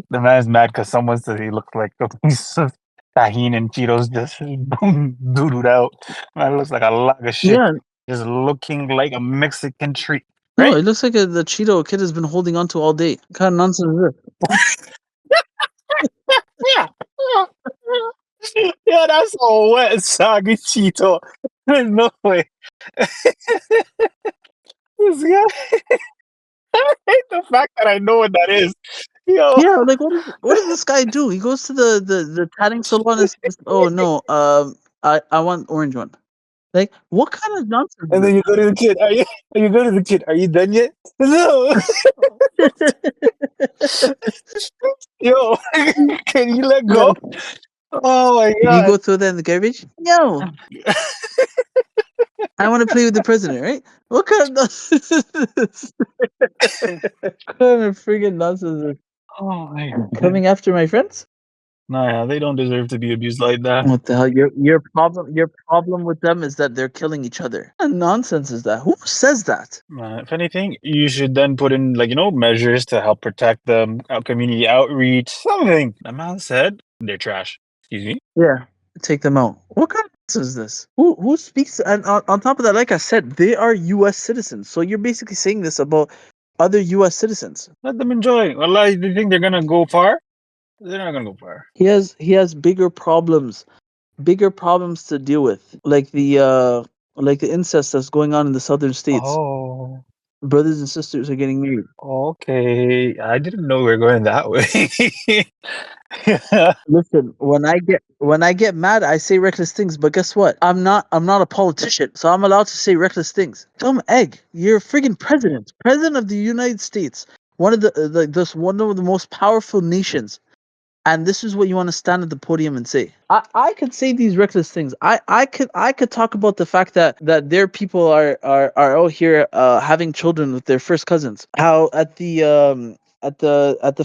man's mad because someone said he looked like a piece of tahini and Cheetos just doodled out. Man looks like a log of shit. Yeah, Just looking like a Mexican treat. no, Right? it looks like the Cheeto a kid has been holding on to all day. What kind of nonsense is Yeah. Yeah, that's a wet, soggy Cheeto. There's no way. This guy, I hate the fact that I know what that is. Yo. Yeah, like what does this guy do? He goes to the tanning salon and says, "Oh no, I want orange one." Like, what kind of nonsense And then you go to the kid. You go to the kid. Are you done yet? No. is this? Yo, can you let go? Like, Oh my you god. go throw that in the garbage? No, I want to play with the president, right? What kind of nonsense is this? What kind of freaking nonsense is this? Oh my god. Coming after my friends? No, yeah, they don't deserve to be abused like that. What the hell? Your problem with them is that they're killing each other. What kind of nonsense is that? Who says that? If anything, you should then put in measures to help protect them, community outreach, something. The man said they're trash. Excuse me. Yeah, take them out. What kind of nonsense is this? Who speaks? And on top of that, like I said, they are U.S. citizens. So you're basically saying this about other U.S. citizens. Let them enjoy. Wallahi, do you think they're gonna go far? They're not gonna go far. He has bigger problems to deal with, like the incest that's going on in the southern states. Oh. brothers and sisters are getting married. Okay, I didn't know we were going that way. Listen, when I get mad, I say reckless things. But guess what? I'm not a politician, so I'm allowed to say reckless things. Dumb egg, you're a friggin' president of the United States, one of the this one of the most powerful nations. And this is what you want to stand at the podium and say. I could say these reckless things. I could talk about the fact that their people are out here having children with their first cousins. How at the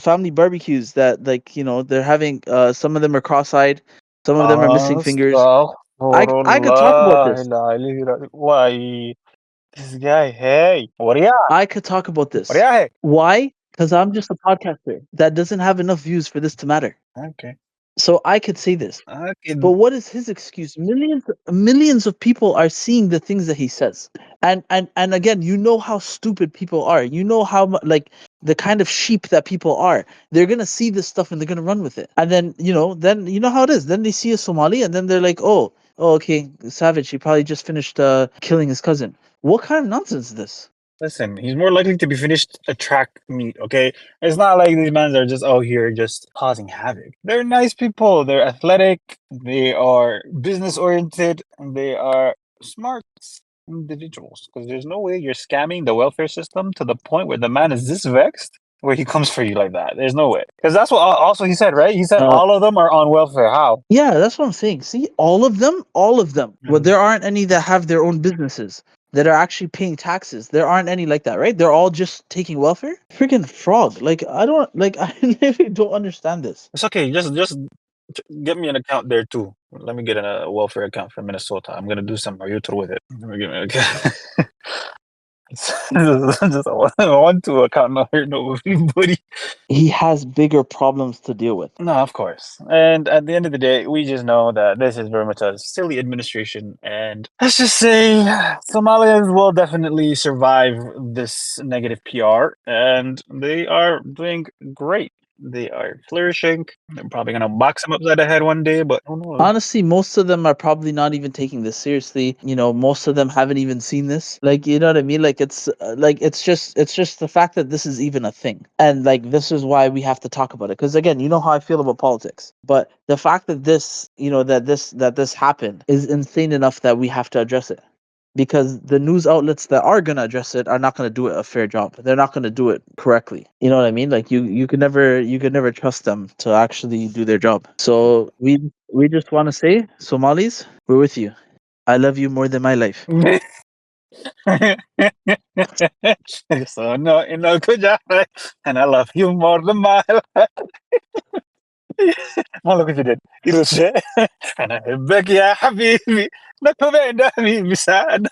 family barbecues that, like, you know, they're having some of them are cross-eyed, some of them are missing fingers. I could talk about Astaghfirullah. this. Why this guy? Hey, what are I could talk about this. you? Why? Because I'm just a podcaster that doesn't have enough views for this to matter. Okay. So I could say this. Okay. But what is his excuse? Millions of people are seeing the things that he says. And again, you know how stupid people are. You know how like the kind of sheep that people are. They're going to see this stuff and they're going to run with it. And then you know how it is. Then they see a Somali and then they're like, "Oh, okay, savage. He probably just finished killing his cousin." What kind of nonsense is this? Listen, he's more likely to be finished a track meet, okay? It's not like these men are just out here just causing havoc. They're nice people, they're athletic, they are business oriented, and they are smart individuals. Because there's no way you're scamming the welfare system to the point where the man is this vexed where he comes for you like that. There's no way. Because that's what also he said, right? He said Uh, all of them are on welfare. How? Yeah, that's what I'm saying. See, all of them. Well, Mhm. there aren't any that have their own businesses that are actually paying taxes. There aren't any like that, right? They're all just taking welfare. Freaking frog! Like I don't like. I really don't understand this. It's okay. Just get me an account there too. Let me get a welfare account for Minnesota. I'm gonna do some YouTube with it. Let me get me an account. Just I want to account not hurt nobody. He has bigger problems to deal with. No, of course. And at the end of the day, we just know that this is very much a silly administration. And let's just say Somalians will definitely survive this negative PR. And they are doing great. They are flourishing. They're probably going to box them upside the head one day, but who knows? Honestly, most of them are probably not even taking this seriously. You know, most of them haven't even seen this. Like, you know what I mean? Like, it's just the fact that this is even a thing, and like this is why we have to talk about it. Because again, you know how I feel about politics, but the fact that this, you know, that this happened is insane enough that we have to address it. Because the news outlets that are gonna address it are not gonna do it a fair job. They're not gonna do it correctly. You know what I mean? Like you could never trust them to actually do their job. So we just want to say, Somalis, we're with you. I love you more than my life. So no, good job, and I love you more than my life. Oh, look what you did. You said, أنا أحبك يا حبيبي لك بين حبيبي سعادة.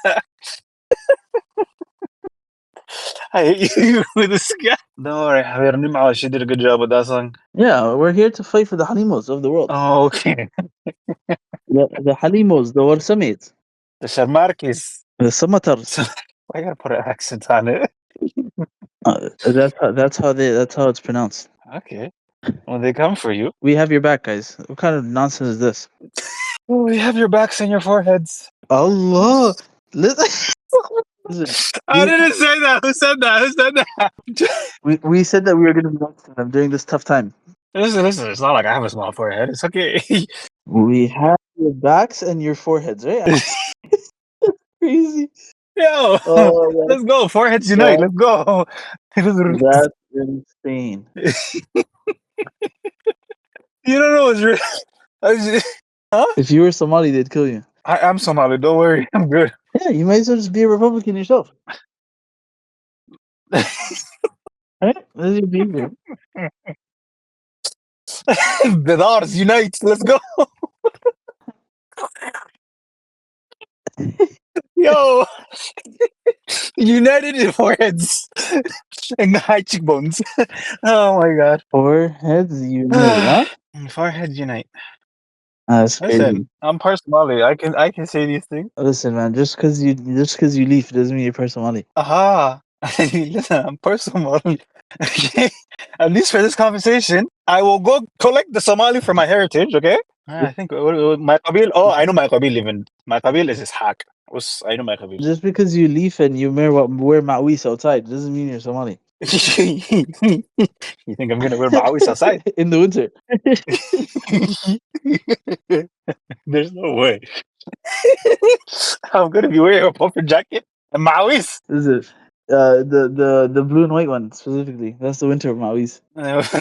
I hate you with this guy. Don't worry, Javier Nimao, she did a good job with that song. Yeah, we're here to fight for the Halimos of the world. Oh, okay. The Halimos, the Warsamites, The Sharmarkis. the Samatars. I gotta put an accent on it. That's how it's pronounced. Okay. When they come for you, We have your back, guys. What kind of nonsense is this? we have your backs and your foreheads. Allah. Listen, I didn't say that. Who said that? Who said that? we said that we were going to be next to them during this tough time. Listen. It's not like I have a small forehead. It's okay. We have your backs and your foreheads, right? Crazy. Yo, Oh, let's go. Foreheads unite. Let's go. that's insane. You don't know what's real. If you were Somali, they'd kill you. I'm Somali. Don't worry. I'm good. Yeah, you might as well just be a Republican yourself. Right? That's your behavior. Bedars unite. Let's go. Yo, united in foreheads and high cheekbones. Oh my god. Foreheads unite, huh? Foreheads unite. That's crazy. Listen, I'm part Somali. I can say these things. Listen, man, just because you leaf doesn't mean you're part Somali. Aha. Listen, I'm part Somali. Okay. At least for this conversation, I will go collect the Somali for my heritage. Okay. I think my qabil. Oh, I know my qabil even. My qabil is Ishaq. I know my Khabib. Just because you leaf and you wear ma'wis outside doesn't mean you're Somali. You think I'm gonna wear ma'awis outside? In the winter. There's no way. I'm gonna be wearing a puffer jacket and ma'awis. Is it the blue and white one specifically? That's the winter ma'wis.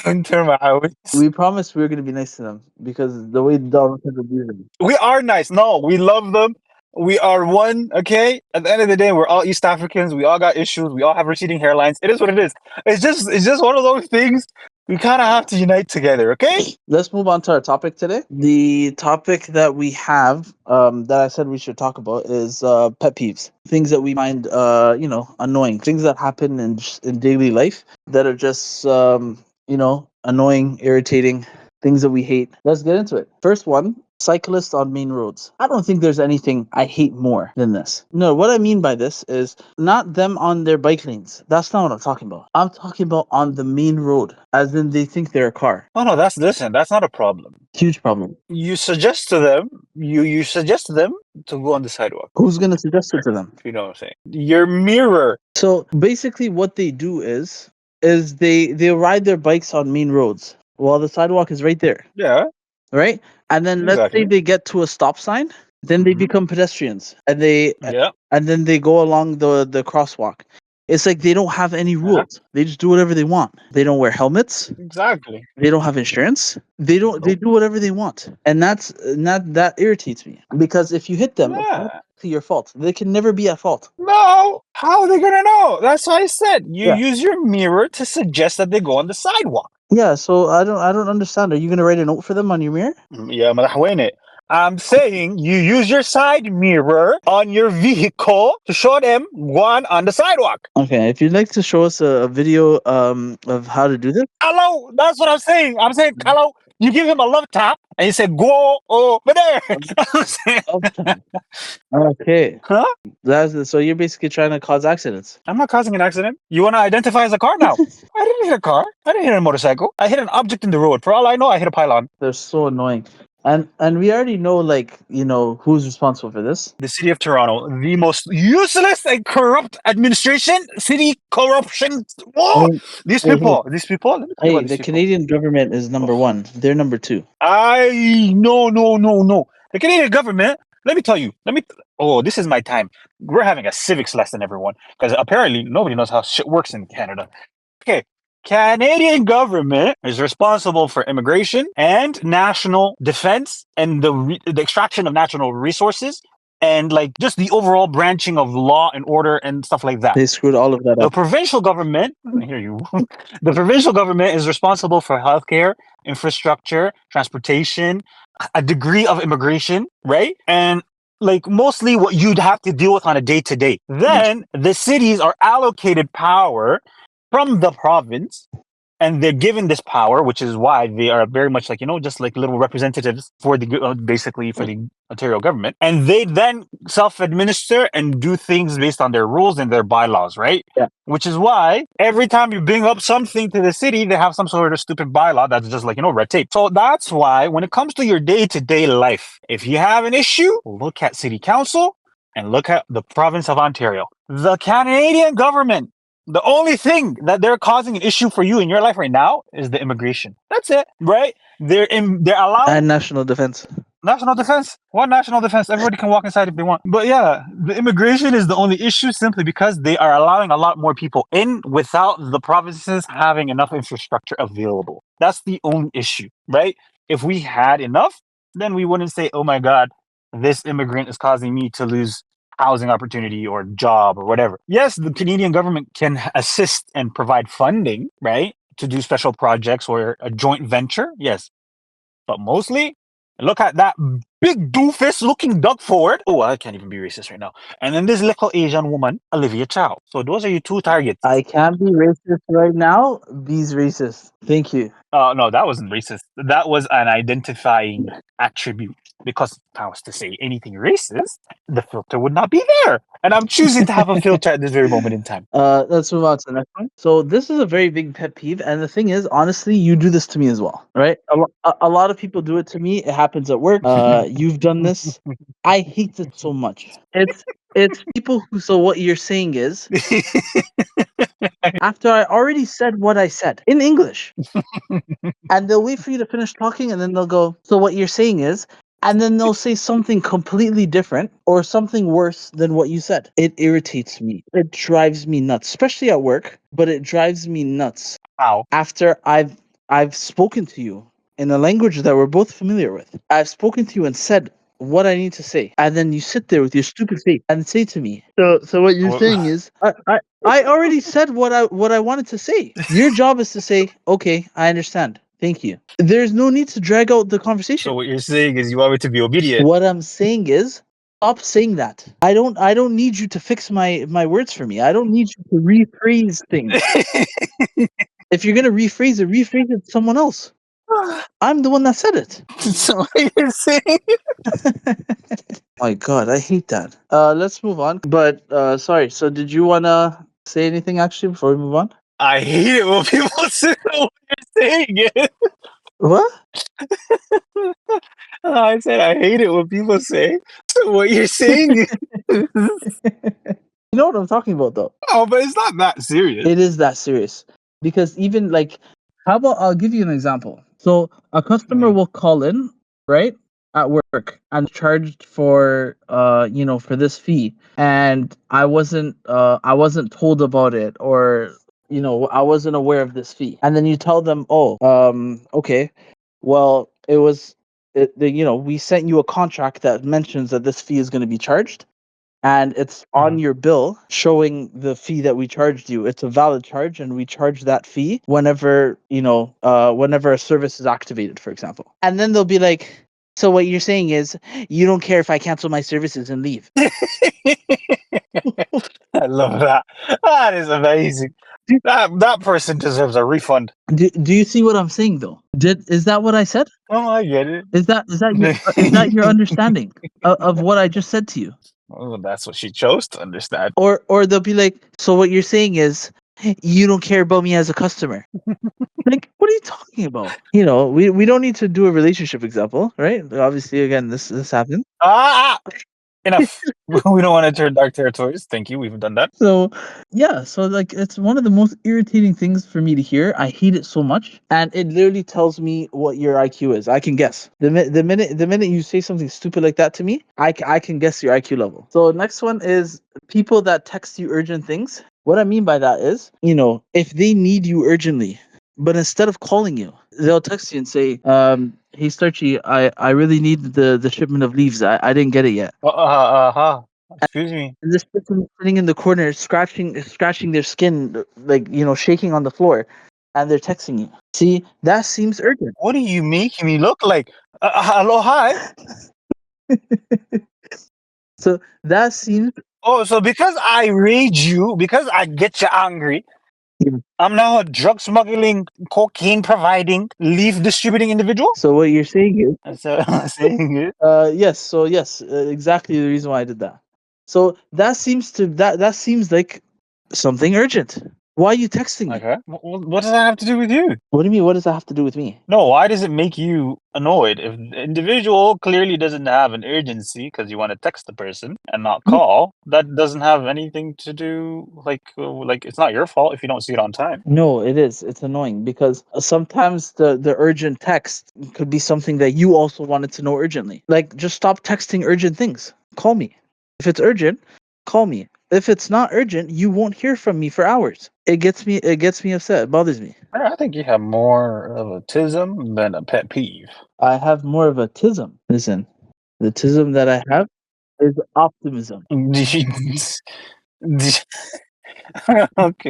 Winter ma'awis. We promised we were gonna be nice to them because the way Donald Trump abused them. We are nice. No, we love them. We are one, okay? At the end of the day, we're all East Africans. We all got issues. We all have receding hairlines. It is what it is. It's just one of those things. We kind of have to unite together, okay? Let's move on to our topic today. The topic that we have, that I said we should talk about, is pet peeves. Things that we find, annoying. Things that happen in daily life that are just, annoying, irritating. Things that we hate. Let's get into it. First one. Cyclists on main roads. I don't think there's anything I hate more than this. No, what I mean by this is not them on their bike lanes. That's not what I'm talking about. I'm talking about on the main road, as in they think they're a car. Oh no, that's not a problem. Huge problem. You suggest to them, you suggest to them to go on the sidewalk. Who's gonna suggest it to them? You know what I'm saying? Your mirror. So basically, what they do is they ride their bikes on main roads while the sidewalk is right there, Yeah. right? And then let's say Exactly. they get to a stop sign, then they Mhm. become pedestrians, and Yeah. then they go along the crosswalk. It's like they don't have any Uh-huh. rules. They just do whatever they want. They don't wear helmets. Exactly. They don't have insurance. They don't. They Nope. do whatever they want, and that irritates me because if you hit them, it's Yeah. not your fault. They can never be at fault. No. How are they gonna know? That's why I said you Yeah. use your mirror to suggest that they go on the sidewalk. Yeah, so I don't understand. Are you gonna write a note for them on your mirror? Yeah, مدحوينة. I'm saying you use your side mirror on your vehicle to show them one on the sidewalk. Okay, if you'd like to show us a video of how to do this, Hello, that's what I'm saying. I'm saying, hello, you give him a love tap and you say, go over there. I'm saying, okay. huh? So you're basically trying to cause accidents. I'm not causing an accident. You want to identify as a car now? I didn't hit a car. I didn't hit a motorcycle. I hit an object in the road. For all I know, I hit a pylon. They're so annoying, and we already know who's responsible for this. The city of Toronto, the most useless and corrupt administration, city corruption. Oh, Hey, these hey, people, let me tell you Hey, about the these people. Canadian government is number one. They're number two. No. The Canadian government, let me tell you, this is my time. We're having a civics lesson, everyone, because apparently nobody knows how shit works in Canada. Okay. Canadian government is responsible for immigration and national defense and the extraction of national resources and like just the overall branching of law and order and stuff like that. They screwed all of that The up. provincial government, I hear you. The provincial government is responsible for healthcare, infrastructure, transportation, a degree of immigration, right? And like mostly what you'd have to deal with on a day to day. Then the cities are allocated power from the province and they're given this power, which is why they are very much like, just like little representatives for basically for the Ontario government. And they then self-administer and do things based on their rules and their bylaws, right? Yeah. Which is why every time you bring up something to the city, they have some sort of stupid bylaw that's just like, red tape. So that's why when it comes to your day-to-day life, if you have an issue, look at city council and look at the province of Ontario. The Canadian government, the only thing that they're causing an issue for you in your life right now is the immigration. That's it, right? They're allowing And national defense. national defense. What national defense? Everybody can walk inside if they want. But yeah, the immigration is the only issue simply because they are allowing a lot more people in without the provinces having enough infrastructure available. That's the only issue, right? If we had enough, then we wouldn't say, oh my God, this immigrant is causing me to lose housing opportunity or job or whatever. Yes, the Canadian government can assist and provide funding, right, to do special projects or a joint venture. Yes. But mostly, look at that big doofus looking Doug Ford. Oh, I can't even be racist right now. And then this little Asian woman, Olivia Chow. So those are your two targets. I can't be racist right now. Be's racist. Thank you. No, that wasn't racist. That was an identifying attribute. Because if I was to say anything racist, the filter would not be there. And I'm choosing to have a filter at this very moment in time. Let's move on to the next one. So this is a very big pet peeve, and the thing is, honestly, you do this to me as well, right? A lot of people do it to me. It happens at work. You've done this. I hate it so much. It's people who. So what you're saying is, after I already said what I said in English, and they'll wait for you to finish talking, and then they'll go, so what you're saying is, and then they'll say something completely different or something worse than what you said. It irritates me. It drives me nuts, especially at work, but it drives me nuts How? after I've spoken to you in a language that we're both familiar with. I've spoken to you and said what I need to say, and then you sit there with your stupid face and say to me, so what you're saying is, I already said what I wanted to say. Your job is to say, okay, I understand. Thank you. There's no need to drag out the conversation. So what you're saying is you want me to be obedient. What I'm saying is, stop saying that. I don't need you to fix my words for me. I don't need you to rephrase things. If you're gonna rephrase it to someone else. I'm the one that said it. So what you're saying? My God, I hate that. Let's move on. But sorry. So did you wanna say anything actually before we move on? I hate it when people say what you're saying. What? I said I hate it when people say what you're saying. You know what I'm talking about, though. Oh, but it's not that serious. It is that serious because even like, how about I'll give you an example. So a customer will call in, right, at work and charged for for this fee, and I wasn't told about it, or I wasn't aware of this fee, and then you tell them, oh, okay, well, we sent you a contract that mentions that this fee is going to be charged, and it's on your bill showing the fee that we charged you. It's a valid charge, and we charge that fee whenever whenever a service is activated, for example. And then they'll be like, so what you're saying is you don't care if I cancel my services and leave. I love that. That is amazing. That person deserves a refund. Do you see what I'm saying, though? Is that what I said? Oh, I get it. Is that your understanding of what I just said to you? Oh, that's what she chose to understand. Or they'll be like, so what you're saying is you don't care about me as a customer. Like, what are you talking about? We don't need to do a relationship example, right? Obviously, again, this happened. Enough. We don't want to turn dark territories. Thank you. We've done that. So yeah, so like it's one of the most irritating things for me to hear. I hate it so much, and it literally tells me what your IQ is. I can guess the minute you say something stupid like that to me, I can guess your IQ level. So next one is people that text you urgent things. What I mean by that is, if they need you urgently, but instead of calling you, they'll text you and say, hey Starchy, I really need the shipment of leaves. I didn't get it yet. Excuse me. And this person sitting in the corner scratching their skin, like, shaking on the floor, and they're texting you. See, that seems urgent. What are you making me look like? Hello, hi. So that seems. Oh, so because I rage you, because I get you angry, Yeah. I'm now a drug smuggling, cocaine providing, leaf distributing individual? So what you're saying is. That's what I'm saying. It. Yes. So yes, exactly the reason why I did that. So that seems like something urgent. Why are you texting me? Okay. What does that have to do with you? What do you mean? What does that have to do with me? No, why does it make you annoyed? If the individual clearly doesn't have an urgency because you want to text the person and not call, that doesn't have anything to do, like it's not your fault if you don't see it on time. No, it is. It's annoying because sometimes the urgent text could be something that you also wanted to know urgently. Like, just stop texting urgent things. Call me. If it's urgent, call me. If it's not urgent, you won't hear from me for hours. It gets me upset. It bothers me. I think you have more of a tism than a pet peeve. I have more of a tism. Listen, the tism that I have is optimism. Okay,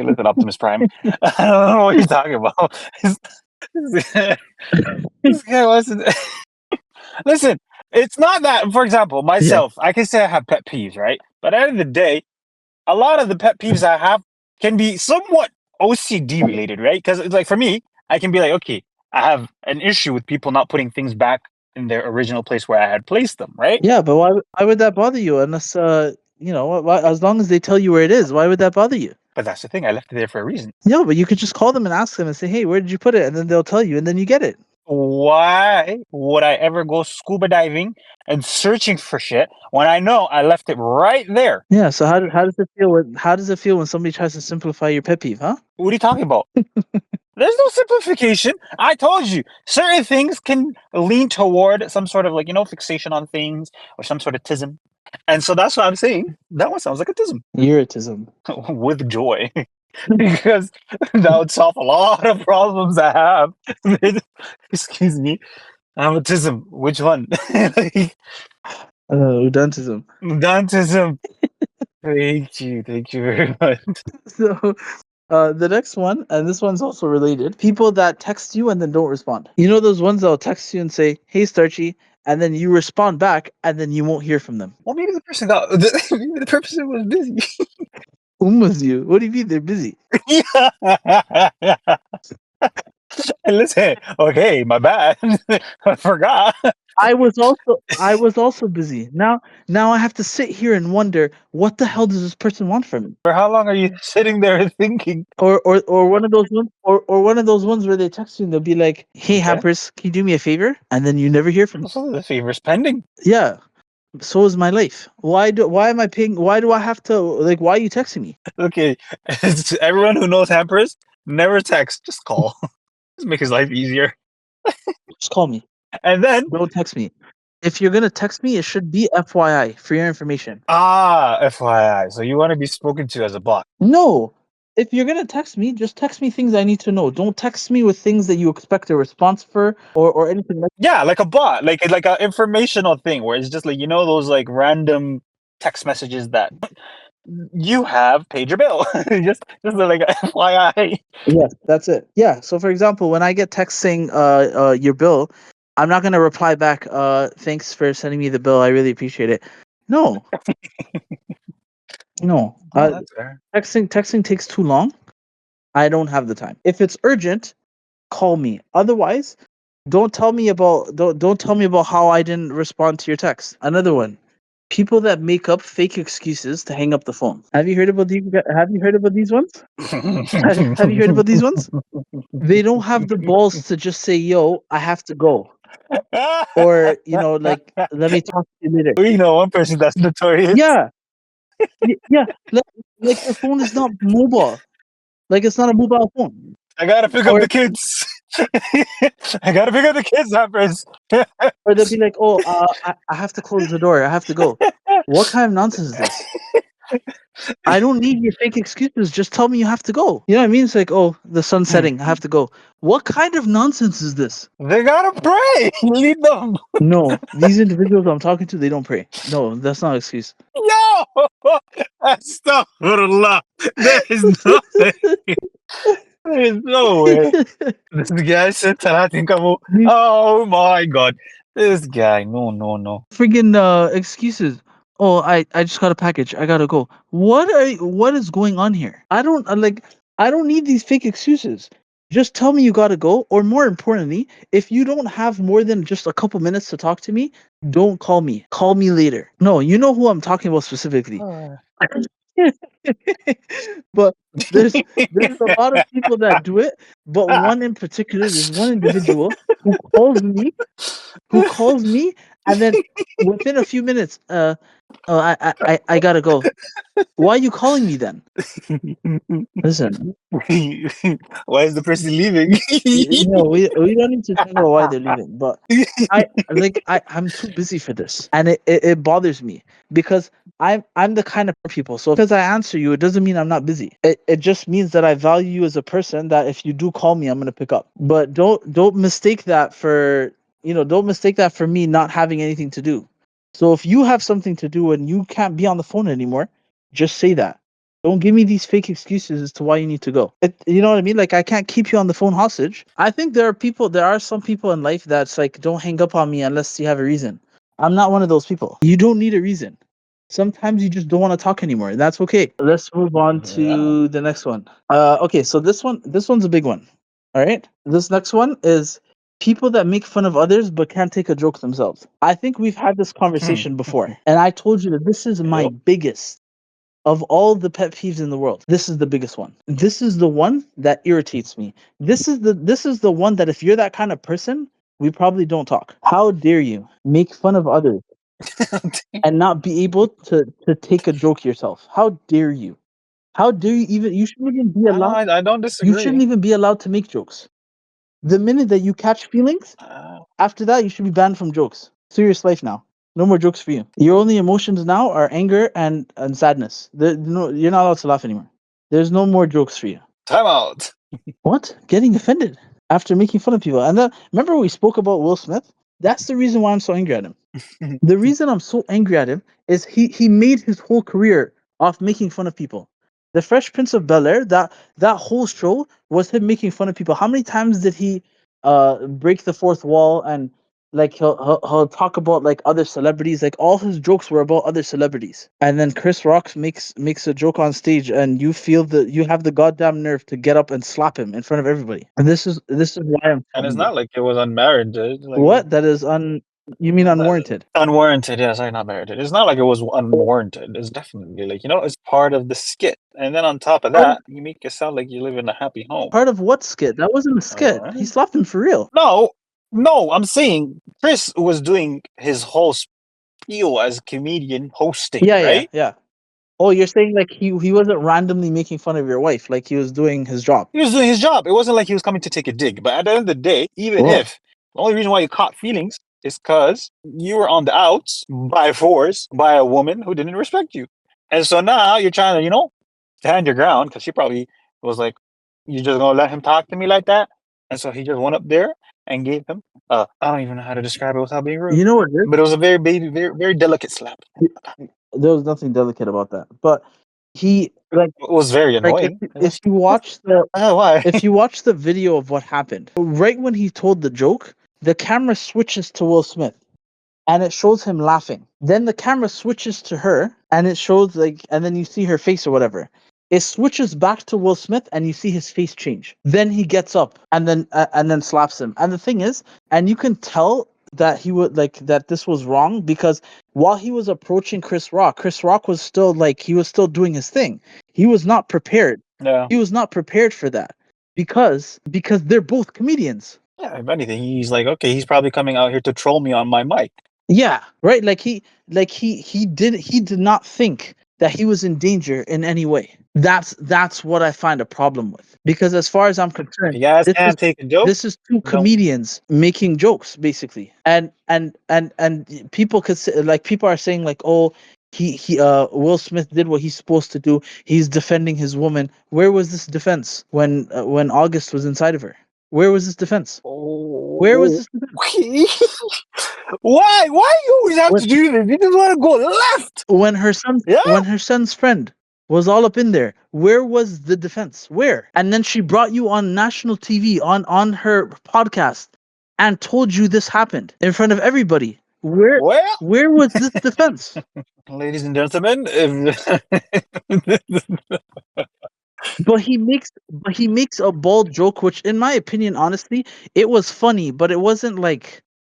listen, Optimus Prime. I don't know what you're talking about. This guy wasn't. Listen, it's not that. For example, myself, I can say I have pet peeves, right? But at the end of the day, a lot of the pet peeves I have can be somewhat OCD related, right? Because it's like for me, I can be like, okay, I have an issue with people not putting things back in their original place where I had placed them, right? Yeah, but why would that bother you? Unless as long as they tell you where it is, why would that bother you? But that's the thing. I left it there for a reason. Yeah, but you could just call them and ask them and say, hey, where did you put it? And then they'll tell you, and then you get it. Why would I ever go scuba diving and searching for shit when I know I left it right there? Yeah. So how does it feel when somebody tries to simplify your pet peeve, huh? What are you talking about? There's no simplification. I told you, certain things can lean toward some sort of fixation on things or some sort of tism. And so that's what I'm saying. That one sounds like a tism Irritism. with joy. Because that would solve a lot of problems I have. Excuse me. Autism. Which one? Like, Udantism. Dantism. Thank you. Thank you very much. So, the next one, and this one's also related. People that text you and then don't respond. You know those ones that'll text you and say, "Hey, Starchy," and then you respond back, and then you won't hear from them. Well, maybe the person maybe the person was busy. Was you? What do you mean they're busy? Yeah. And listen, okay, my bad. I forgot. I was also busy. Now I have to sit here and wonder what the hell does this person want from me? For how long are you sitting there thinking? Or one of those ones or one of those ones where they text you and they'll be like, "Hey, Okay. Hampers, can you do me a favor?" And then you never hear from them. So the favor's pending. Yeah. So is my life. Why do I have to, like, why are you texting me? Okay. Everyone who knows Hampers, never text, just call. Just make his life easier. Just call me. And then Don't text me. If you're gonna text me, it should be FYI for your information. FYI. So you want to be spoken to as a bot. No. If you're gonna text me, just text me things I need to know. Don't text me with things that you expect a response for or anything like Yeah, like a bot, like an informational thing where it's just like those like random text messages that you have paid your bill. just like a FYI. Yes, that's it. Yeah. So for example, when I get text saying your bill, I'm not gonna reply back, thanks for sending me the bill. I really appreciate it. No. No. Oh, that's fair. Texting takes too long. I don't have the time. If it's urgent, call me. Otherwise, don't tell me about how I didn't respond to your text. Another one. People that make up fake excuses to hang up the phone. Have you heard about these ones? Have you heard about these ones? They don't have the balls to just say, "Yo, I have to go," or like, "Let me talk to you later." We know one person that's notorious. Yeah, yeah. Like your phone is not mobile. Like it's not a mobile phone. I gotta pick up Or the kids. I gotta pick up the kids, Hampers. or they'll be like, "Oh, I have to close the door. I have to go." What kind of nonsense is this? I don't need your fake excuses. Just tell me you have to go. You know what I mean? It's like, "Oh, the sun's setting. I have to go." What kind of nonsense is this? They gotta pray. Lead them. No, these individuals I'm talking to, they don't pray. No, that's not an excuse. Yo! Astaghfirullah. There is no way. There is no way. This guy said Talatin Kamu. Oh my god. This guy. No. Friggin' excuses. Oh, I just got a package. I gotta go. What is going on here? I don't need these fake excuses. Just tell me you gotta go, or more importantly, if you don't have more than just a couple minutes to talk to me, don't call me. Call me later. No, you know who I'm talking about specifically. But there's a lot of people that do it, but one in particular, there's one individual who calls me and then within a few minutes, I gotta go. Why are you calling me then? Listen, Why is the person leaving? we don't need to talk about why they're leaving, but I'm too busy for this, and it bothers me because I'm the kind of people. So because I answer you, it doesn't mean I'm not busy. It just means that I value you as a person. That if you do call me, I'm gonna pick up. But don't mistake that for me not having anything to do. So if you have something to do and you can't be on the phone anymore, just say that. Don't give me these fake excuses as to why you need to go. You know what I mean? Like I can't keep you on the phone hostage. I think there are some people in life that's like, don't hang up on me unless you have a reason. I'm not one of those people. You don't need a reason. Sometimes you just don't want to talk anymore. And that's okay. Let's move on to the next one. Okay, so this one's a big one. All right. This next one is people that make fun of others but can't take a joke themselves. I think we've had this conversation before, and I told you that this is my Yep. biggest of all the pet peeves in the world, this is the biggest one. This is the one that irritates me. This is the one that if you're that kind of person, we probably don't talk. How dare you make fun of others and not be able to take a joke yourself? How dare you? How dare you even? You shouldn't even be allowed. I don't You shouldn't disagree. even be allowed to make jokes. The minute that you catch feelings, after that, you should be banned from jokes. Serious life now. No more jokes for you. Your only emotions now are anger and sadness. No, you're not allowed to laugh anymore. There's no more jokes for you. Time out. What? Getting offended after making fun of people. And then remember we spoke about Will Smith? That's the reason why I'm so angry at him. The reason I'm so angry at him is he made his whole career off making fun of people. The Fresh Prince of Bel-Air, that whole show was him making fun of people. How many times did he break the fourth wall and like he'll talk about like other celebrities? Like all his jokes were about other celebrities. And then Chris Rock makes a joke on stage and you have the goddamn nerve to get up and slap him in front of everybody. And this is why I'm so And it's angry. not like it was unmerited. Like What? That is you mean unwarranted? unwarranted, yeah, sorry, not merited. It's not like it was unwarranted. It's definitely like, it's part of the skit. And then on top of Part of, that, you make it sound like you live in a happy home. part of what skit? That wasn't a skit. Alright. He slapped him for real. No, I'm saying Chris was doing his whole spiel as comedian hosting, Yeah, right? yeah. Oh, you're saying like he wasn't randomly making fun of your wife, like he was doing his job. He was doing his job. It wasn't like he was coming to take a dig. But at the end of the day, even Whoa. if the only reason why you caught feelings is because you were on the outs by force by a woman who didn't respect you. And so now you're trying to, stand your ground because she probably was like, you just gonna let him talk to me like that? And so he just went up there and gave him, I don't even know how to describe it without being rude. You know what it is? But it was a very baby, very, very delicate slap. There was nothing delicate about that. But he like It was very like annoying. if you watch the Why? if you watch the video of what happened, right when he told the joke, the camera switches to Will Smith and it shows him laughing. Then the camera switches to her and it shows and then you see her face or whatever. It switches back to Will Smith and you see his face change. Then he gets up and then slaps him. And the thing is, and you can tell that he would that this was wrong because while he was approaching Chris Rock was still he was still doing his thing. He was not prepared. Yeah. He was not prepared for that because they're both comedians. Yeah, if anything, he's like, okay, he's probably coming out here to troll me on my mic. Yeah, right. He did not think that he was in danger in any way. That's what I find a problem with. Because as far as I'm If concerned, you guys can't take a joke, this is two don't. comedians making jokes basically. And people could say, people are saying oh, he Will Smith did what he's supposed to do. He's defending his woman. Where was this defense when August was inside of her? Where was this defense? Where was this defense? Why? Why you always have to do this? You just want to go left. When her son's friend was all up in there, where was the defense? Where? And then she brought you on national TV on her podcast and told you this happened in front of everybody. Where was this defense? Ladies and gentlemen, But he makes a bold joke, which in my opinion, honestly, it was funny, but it wasn't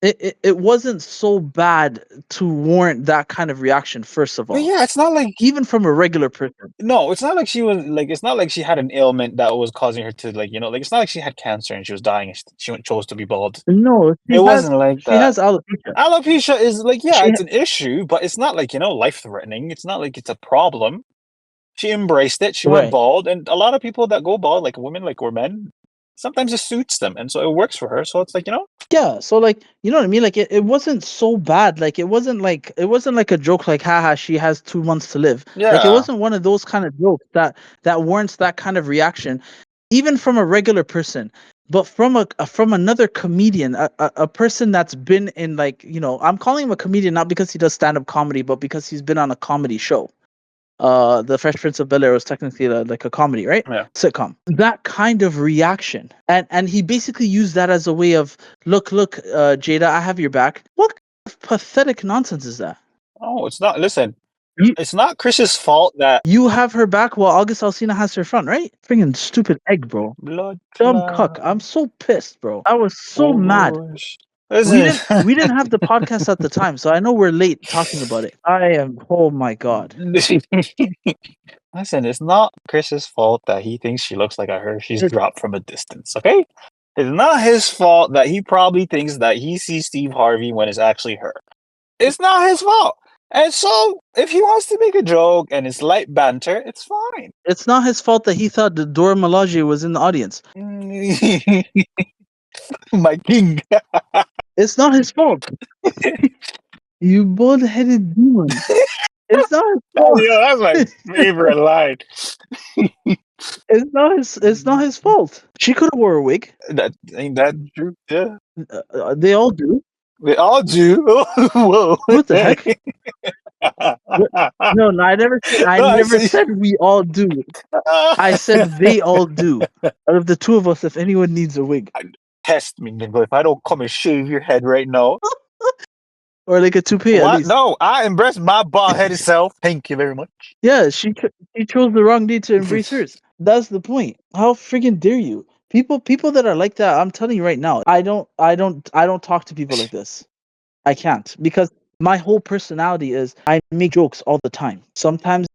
it wasn't so bad to warrant that kind of reaction, first of all. But yeah, it's not like even from a regular person. No, it's not like she was it's not like she had an ailment that was causing her to it's not like she had cancer and she was dying and she chose to be bald. No, wasn't like she that. has alopecia. Alopecia is it's an issue, but it's not life threatening. It's not like it's a problem. She embraced it. She went bald, and a lot of people that go bald, like women, or men, sometimes it suits them, and so it works for her. So it's Yeah, so you know what I mean? It wasn't so bad. It wasn't like a joke haha, she has 2 months to live. Yeah. It wasn't one of those kind of jokes that warrants that kind of reaction, even from a regular person. But from another comedian, a person that's been in I'm calling him a comedian not because he does stand-up comedy, but because he's been on a comedy show. The Fresh Prince of Bel-Air was technically a comedy, right? Yeah. Sitcom. That kind of reaction, and he basically used that as a way of look, Jada, I have your back. What kind of pathetic nonsense is that? Oh, it's not. Listen, it's not Chris's fault that you have her back while August Alsina has her front, right? Freaking stupid egg, bro. Blood Dumb cuck. I'm so pissed, bro. I was so mad. Listen. We didn't have the podcast at the time, so I know we're late talking about it. Oh my god. Listen, it's not Chris's fault that he thinks she looks like a Hershey's drop from a distance, okay? It's not his fault that he probably thinks that he sees Steve Harvey when it's actually her. It's not his fault. And so, if he wants to make a joke and it's light banter, it's fine. It's not his fault that he thought that Dora Milaje was in the audience. My king. It's not his fault. You bald-headed demon. It's not his fault. That's my favorite line. It's not his fault. She could have wore a wig. Ain't that true? Yeah. They all do. They all do. Whoa. What the heck? No, I never said we all do. I said they all do. Out of the two of us, if anyone needs a wig. Test me, nigga. If I don't come and shave your head right now. Or like a toupee at least. No, I embrace my bald-headed self. Thank you very much. Yeah, she chose the wrong day to embrace hers. That's the point. How freaking dare you? People that are like that, I'm telling you right now, I don't talk to people like this. I can't, because my whole personality is I make jokes all the time. Sometimes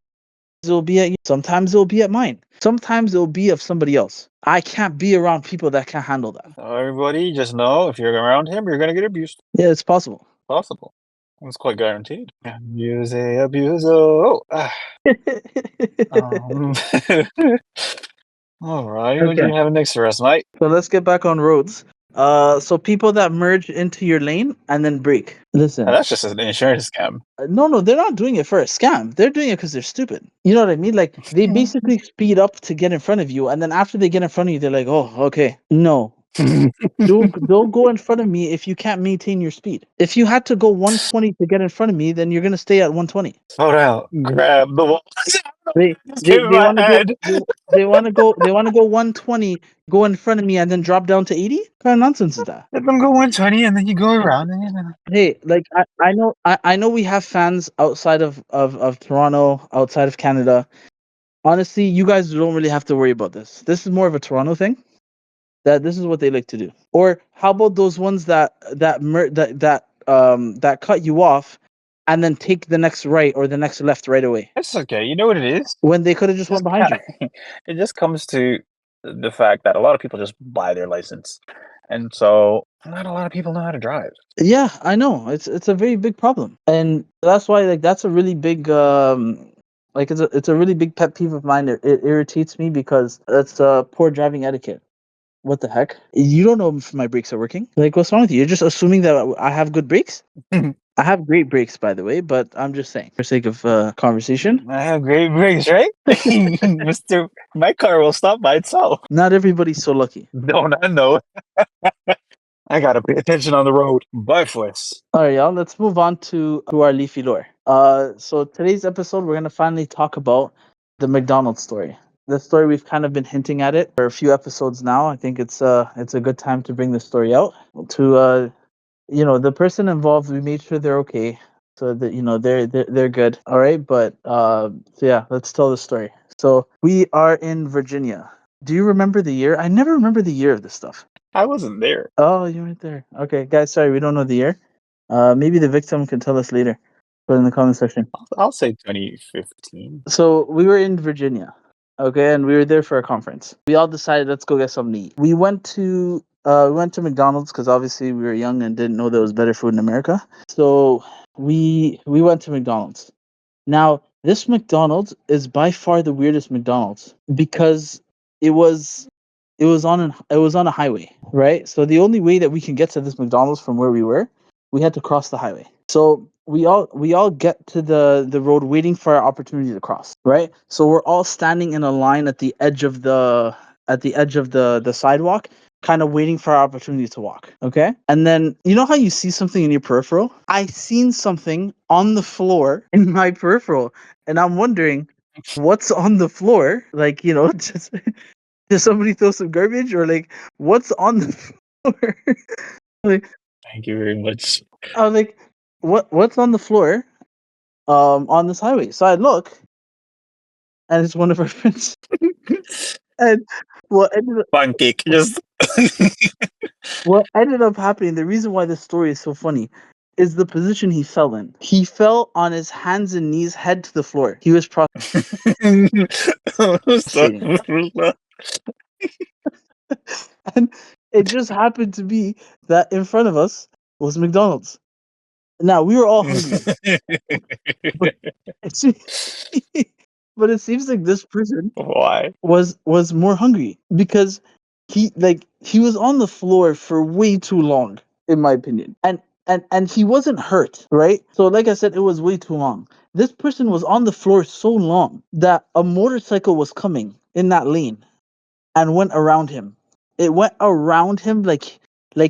it'll be at you, sometimes it'll be at mine. Sometimes it'll be of somebody else. I can't be around people that can't handle that. So everybody just know if you're around him, you're gonna get abused. Yeah, it's possible. Possible. It's quite guaranteed. Abuse. Oh. All right. What do Okay. you have next for us, mate? So let's get back on roads. So people that merge into your lane and then brake. Listen, That's just an insurance scam. no, they're not doing it for a scam. They're doing it because they're stupid. You know what I mean? Like they basically speed up to get in front of you, and then after they get in front of you, they're like, "Oh, okay, no, don't go in front of me if you can't maintain your speed. If you had to go 120 to get in front of me, then you're gonna stay at 120. Hold out. Grab the wall. They Just they, give me they my want to head. go they want to go 120, go in front of me, and then drop down to 80. What kind of nonsense is that? Let them go 120 and then you go around. And Hey, like I know we have fans outside of Toronto, outside of Canada. Honestly, you guys don't really have to worry about this. This is more of a Toronto thing. That this is what they like to do. Or how about those ones that cut you off and then take the next right or the next left right away it's okay. You know what it is? when they could have just went behind you? It just comes to the fact that a lot of people just buy their license. And so not a lot of people know how to drive. Yeah, I know. It's a very big problem. And that's why like that's a really big like it's a really big pet peeve of mine. It irritates me because it's poor driving etiquette. What the heck? You don't know if my brakes are working. Like, what's wrong with you? You're just assuming that I have good brakes? I have great brakes, by the way, but I'm just saying, for sake of conversation. I have great brakes, right? Mister, my car will stop by itself. Not everybody's so lucky. Don't I know? I gotta pay attention on the road. By force. All right, y'all. Let's move on to our Leafy lore. So today's episode, we're gonna finally talk about the McDonald story. The story we've kind of been hinting at it for a few episodes now. I think it's a good time to bring the story out to the person involved. We made sure they're okay, so that they're good. All right, but so yeah, let's tell the story. So we are in Virginia. Do you remember the year? I never remember the year of this stuff. I wasn't there. Oh, you weren't there. Okay, guys, sorry, we don't know the year. Maybe the victim can tell us later. Put in the comment section. I'll say 2015. So we were in Virginia, okay, and we were there for a conference. We all decided let's go get something to eat. We went to McDonald's because obviously we were young and didn't know there was better food in America. So we went to McDonald's. Now this McDonald's is by far the weirdest McDonald's because it was on a highway, right? So the only way that we can get to this McDonald's from where we were, we had to cross the highway. So we all get to the road waiting for our opportunity to cross, right? So we're all standing in a line at the edge of the sidewalk, kind of waiting for our opportunity to walk, okay? And then you know how you see something in your peripheral? I seen something on the floor in my peripheral, and I'm wondering what's on the floor, like, just did somebody throw some garbage, or like what's on the floor? Like, Thank you very much. I was like, what's on the floor on this highway? So I look, and it's one of our friends. And what ended up, Pancake. Just What ended up happening, the reason why this story is so funny, is the position he fell in. He fell on his hands and knees, head to the floor. He was prostrating. And it just happened to be that in front of us was McDonald's. Now, we were all hungry. But it seems, but it seems like this person Why? was more hungry because he was on the floor for way too long, in my opinion. And he wasn't hurt, right? So like I said, it was way too long. This person was on the floor so long that a motorcycle was coming in that lane and went around him. It went around him like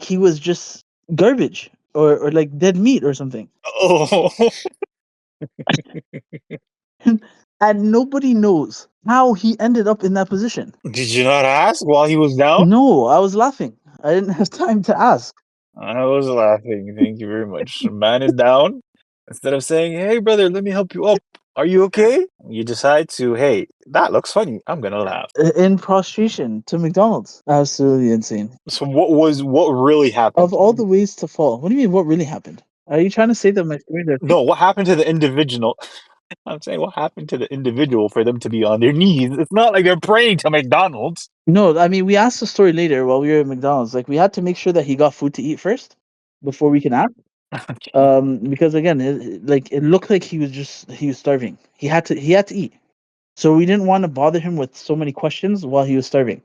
he was just garbage or like dead meat or something. Oh, And nobody knows how he ended up in that position. did you not ask while he was down? No, I was laughing. I didn't have time to ask. I was laughing. Thank you very much. Man is down. Instead of saying, "Hey, brother, let me help you up. Are you okay?" You decide to, "Hey, that looks funny. I'm gonna laugh." In prostration to McDonald's. Absolutely insane. So what really happened? Of all the ways to fall, what do you mean? What really happened? Are you trying to say that my stories are fake? No, what happened to the individual? I'm saying what happened to the individual for them to be on their knees. It's not like they're praying to McDonald's. No, I mean we asked the story later while we were at McDonald's. Like we had to make sure that he got food to eat first before we can ask. Okay. Because again, it looked like he was starving. He had to eat. So we didn't want to bother him with so many questions while he was starving.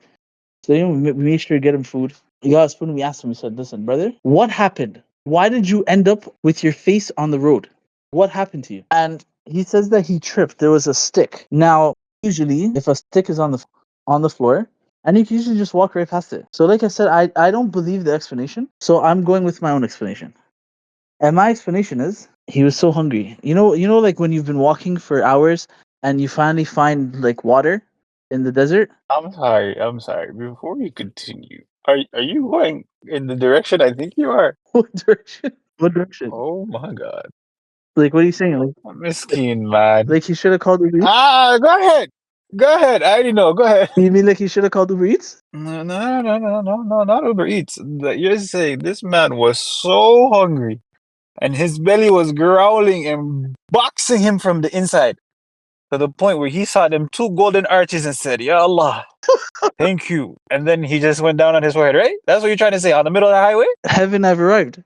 So we made sure to get him food. He got us food and we asked him, we said, "Listen, brother, what happened? Why did you end up with your face on the road? What happened to you?" And he says that he tripped. There was a stick. Now, usually, if a stick is on the floor, and you can usually just walk right past it. So, like I said, I don't believe the explanation. So I'm going with my own explanation. And my explanation is he was so hungry. You know, like when you've been walking for hours and you finally find like water in the desert. I'm sorry. I'm sorry. Before you continue, are you going in the direction I think you are? What direction? What direction? Oh my God, Like, what are you saying? miskin man. Like he should have called Uber Eats? Go ahead. Go ahead. I already know. Go ahead. You mean like he should have called Uber Eats? No, no, no, no, no, no, not Uber Eats. You're saying this man was so hungry and his belly was growling and boxing him from the inside to the point where he saw them two golden arches and said, "Ya Allah, thank you." And then he just went down on his forehead, right? That's what you're trying to say on the middle of the highway? Heaven, I've arrived.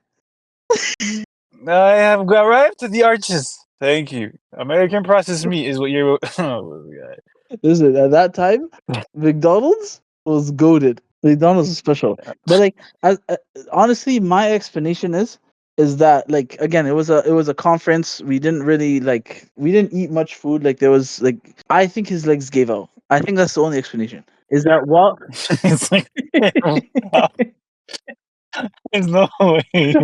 I have arrived to the arches. Thank you. American processed meat is what you're. Oh, God. Listen, at that time, McDonald's was goaded. McDonald's was special. But like, honestly, my explanation is that like again, it was a conference. We didn't eat much food. Like there was like I think his legs gave out. I think that's the only explanation. Is that while It's like, there's no way.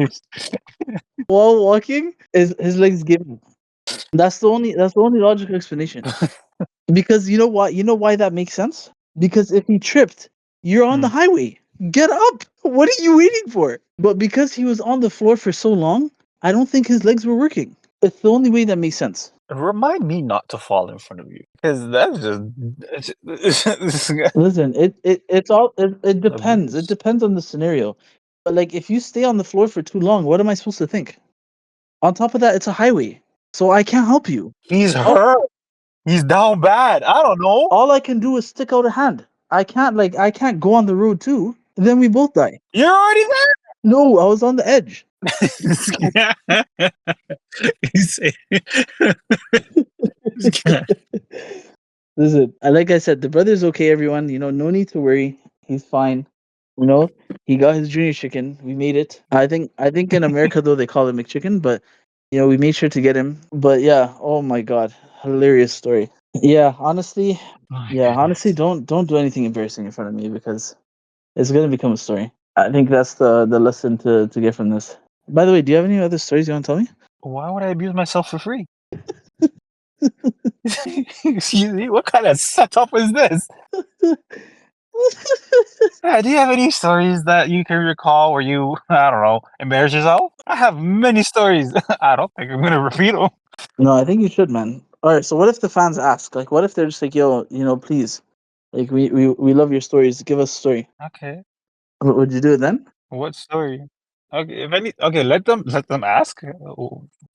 while walking, is his legs gave out. That's the only logical explanation. Because you know why that makes sense? Because if he tripped, you're on the Hmm. highway. Get up. What are you waiting for? But because he was on the floor for so long, I don't think his legs were working. It's the only way that makes sense. Remind me not to fall in front of you. Because that's this guy Listen, it depends. It abuse. depends on the scenario. But like if you stay on the floor for too long, what am I supposed to think? On top of that, it's a highway. So I can't help you. He's All, hurt. He's down bad. I don't know. all I can do is stick out a hand. I can't go on the road too. Then we both die. You're already No, I was on the edge. there. He's Listen, like I said, the brother's okay, everyone. No need to worry. He's fine. You know, he got his junior chicken. We made it. I think in America though they call it McChicken, but we made sure to get him. But yeah, oh my god, hilarious story. Yeah, honestly, My yeah, honestly, goodness. don't do anything embarrassing in front of me because it's gonna become a story. I think that's the lesson to get from this. By the way, do you have any other stories you want to tell me? Why would I abuse myself for free? Excuse me, what kind of setup is this? Yeah, do you have any stories that you can recall where you, I don't know, embarrass yourself? I have many stories. I don't think I'm gonna repeat them. No, I think you should, man. All right, so what if the fans ask? Like, what if they're just like, "Yo, please, like, we love your stories. Give us a story." Okay. Would you do it then? What story? Okay, let them ask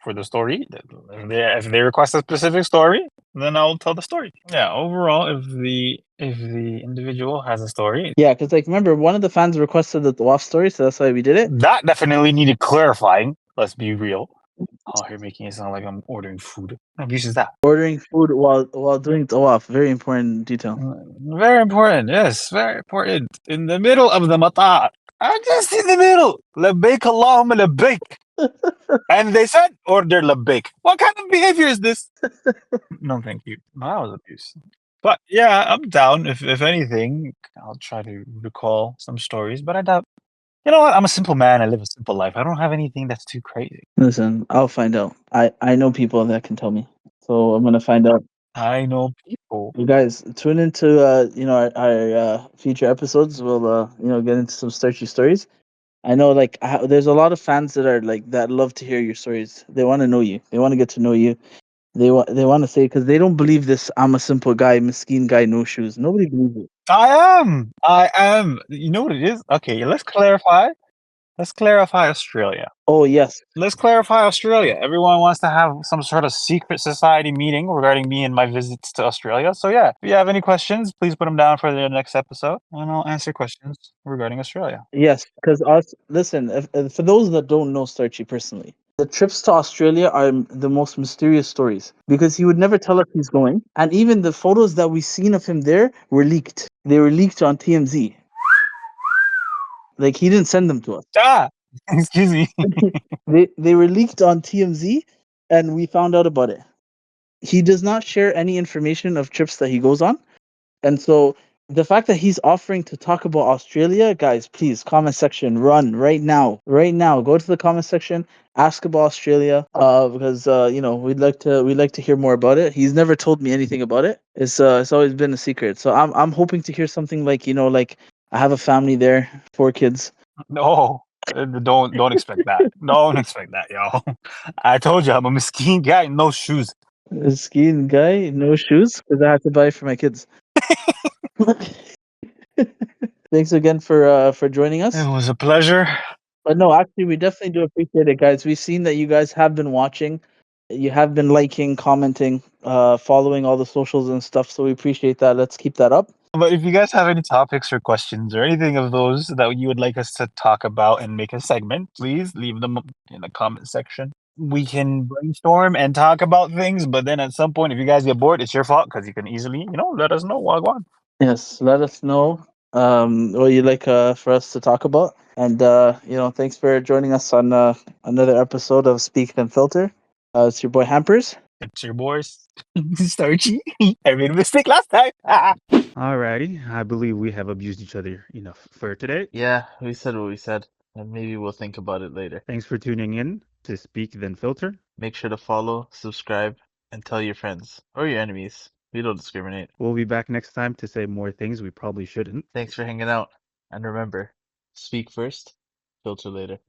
for the story. If they request a specific story, then I'll tell the story. Yeah, overall, if the individual has a story, Yeah, because like remember one of the fans requested the WAF story, so that's why we did it. that definitely needed clarifying. Let's be real. Oh, you're making it sound like I'm ordering food. What abuse is that? Ordering food while doing tawaf, very important detail. Very important. Yes, very important. In the middle of the mata. I'm just in the middle. Labbaik Allahumma labbaik. And they said, order labbaik. What kind of behavior is this? No, thank you. No, that was abuse. But yeah, I'm down. If anything, I'll try to recall some stories. But I doubt. You know what? I'm a simple man. I live a simple life. I don't have anything that's too crazy. Listen, I'll find out. I know people that can tell me, so I'm gonna find out. I know people. You guys tune into our future episodes. We'll get into some starchy stories. I know like there's a lot of fans that are like that love to hear your stories. They want to know you. They want to get to know you. They want to say because they don't believe this. I'm a simple guy, miskin guy, no shoes. Nobody believes it. I am. I am. You know what it is? Okay, let's clarify. Let's clarify Australia. Oh yes, Let's clarify Australia. Everyone wants to have some sort of secret society meeting regarding me and my visits to Australia. So yeah, if you have any questions, please put them down for the next episode, and I'll answer questions regarding Australia. yes. Because us, listen. If for those that don't know Starchy personally, the trips to Australia are the most mysterious stories because he would never tell us he's going, and even the photos that we seen of him there were leaked. They were leaked on TMZ. Like he didn't send them to us. Ah, excuse me. They were leaked on TMZ, and we found out about it. He does not share any information of trips that he goes on, and so the fact that he's offering to talk about Australia, guys, please comment section, run right now, go to the comment section, ask about Australia, because we'd like to hear more about it. He's never told me anything about it. It's always been a secret. So I'm hoping to hear something like like I have a family there, 4 kids. No, don't expect that. Don't expect that, y'all. I told you I'm a miskin guy, no shoes. A skiing guy, no shoes, because I have to buy for my kids. Thanks again for joining us. It was a pleasure. But no, actually, we definitely do appreciate it, guys. We've seen that you guys have been watching, you have been liking, commenting, following all the socials and stuff. So we appreciate that. Let's keep that up. But if you guys have any topics or questions or anything of those that you would like us to talk about and make a segment, please leave them in the comment section. We can brainstorm and talk about things, but then at some point, if you guys get bored, it's your fault because you can easily, let us know. Wagwan. Yes, let us know what you'd like for us to talk about. And thanks for joining us on another episode of Speak and Filter. It's your boy Hampers. It's your boys, Starchy. I made a mistake last time. Alrighty, I believe we have abused each other enough for today. Yeah, we said what we said, and maybe we'll think about it later. Thanks for tuning in to Speak Then Filter. Make sure to follow, subscribe, and tell your friends or your enemies. We don't discriminate. We'll be back next time to say more things we probably shouldn't. Thanks for hanging out, and remember, speak first, filter later.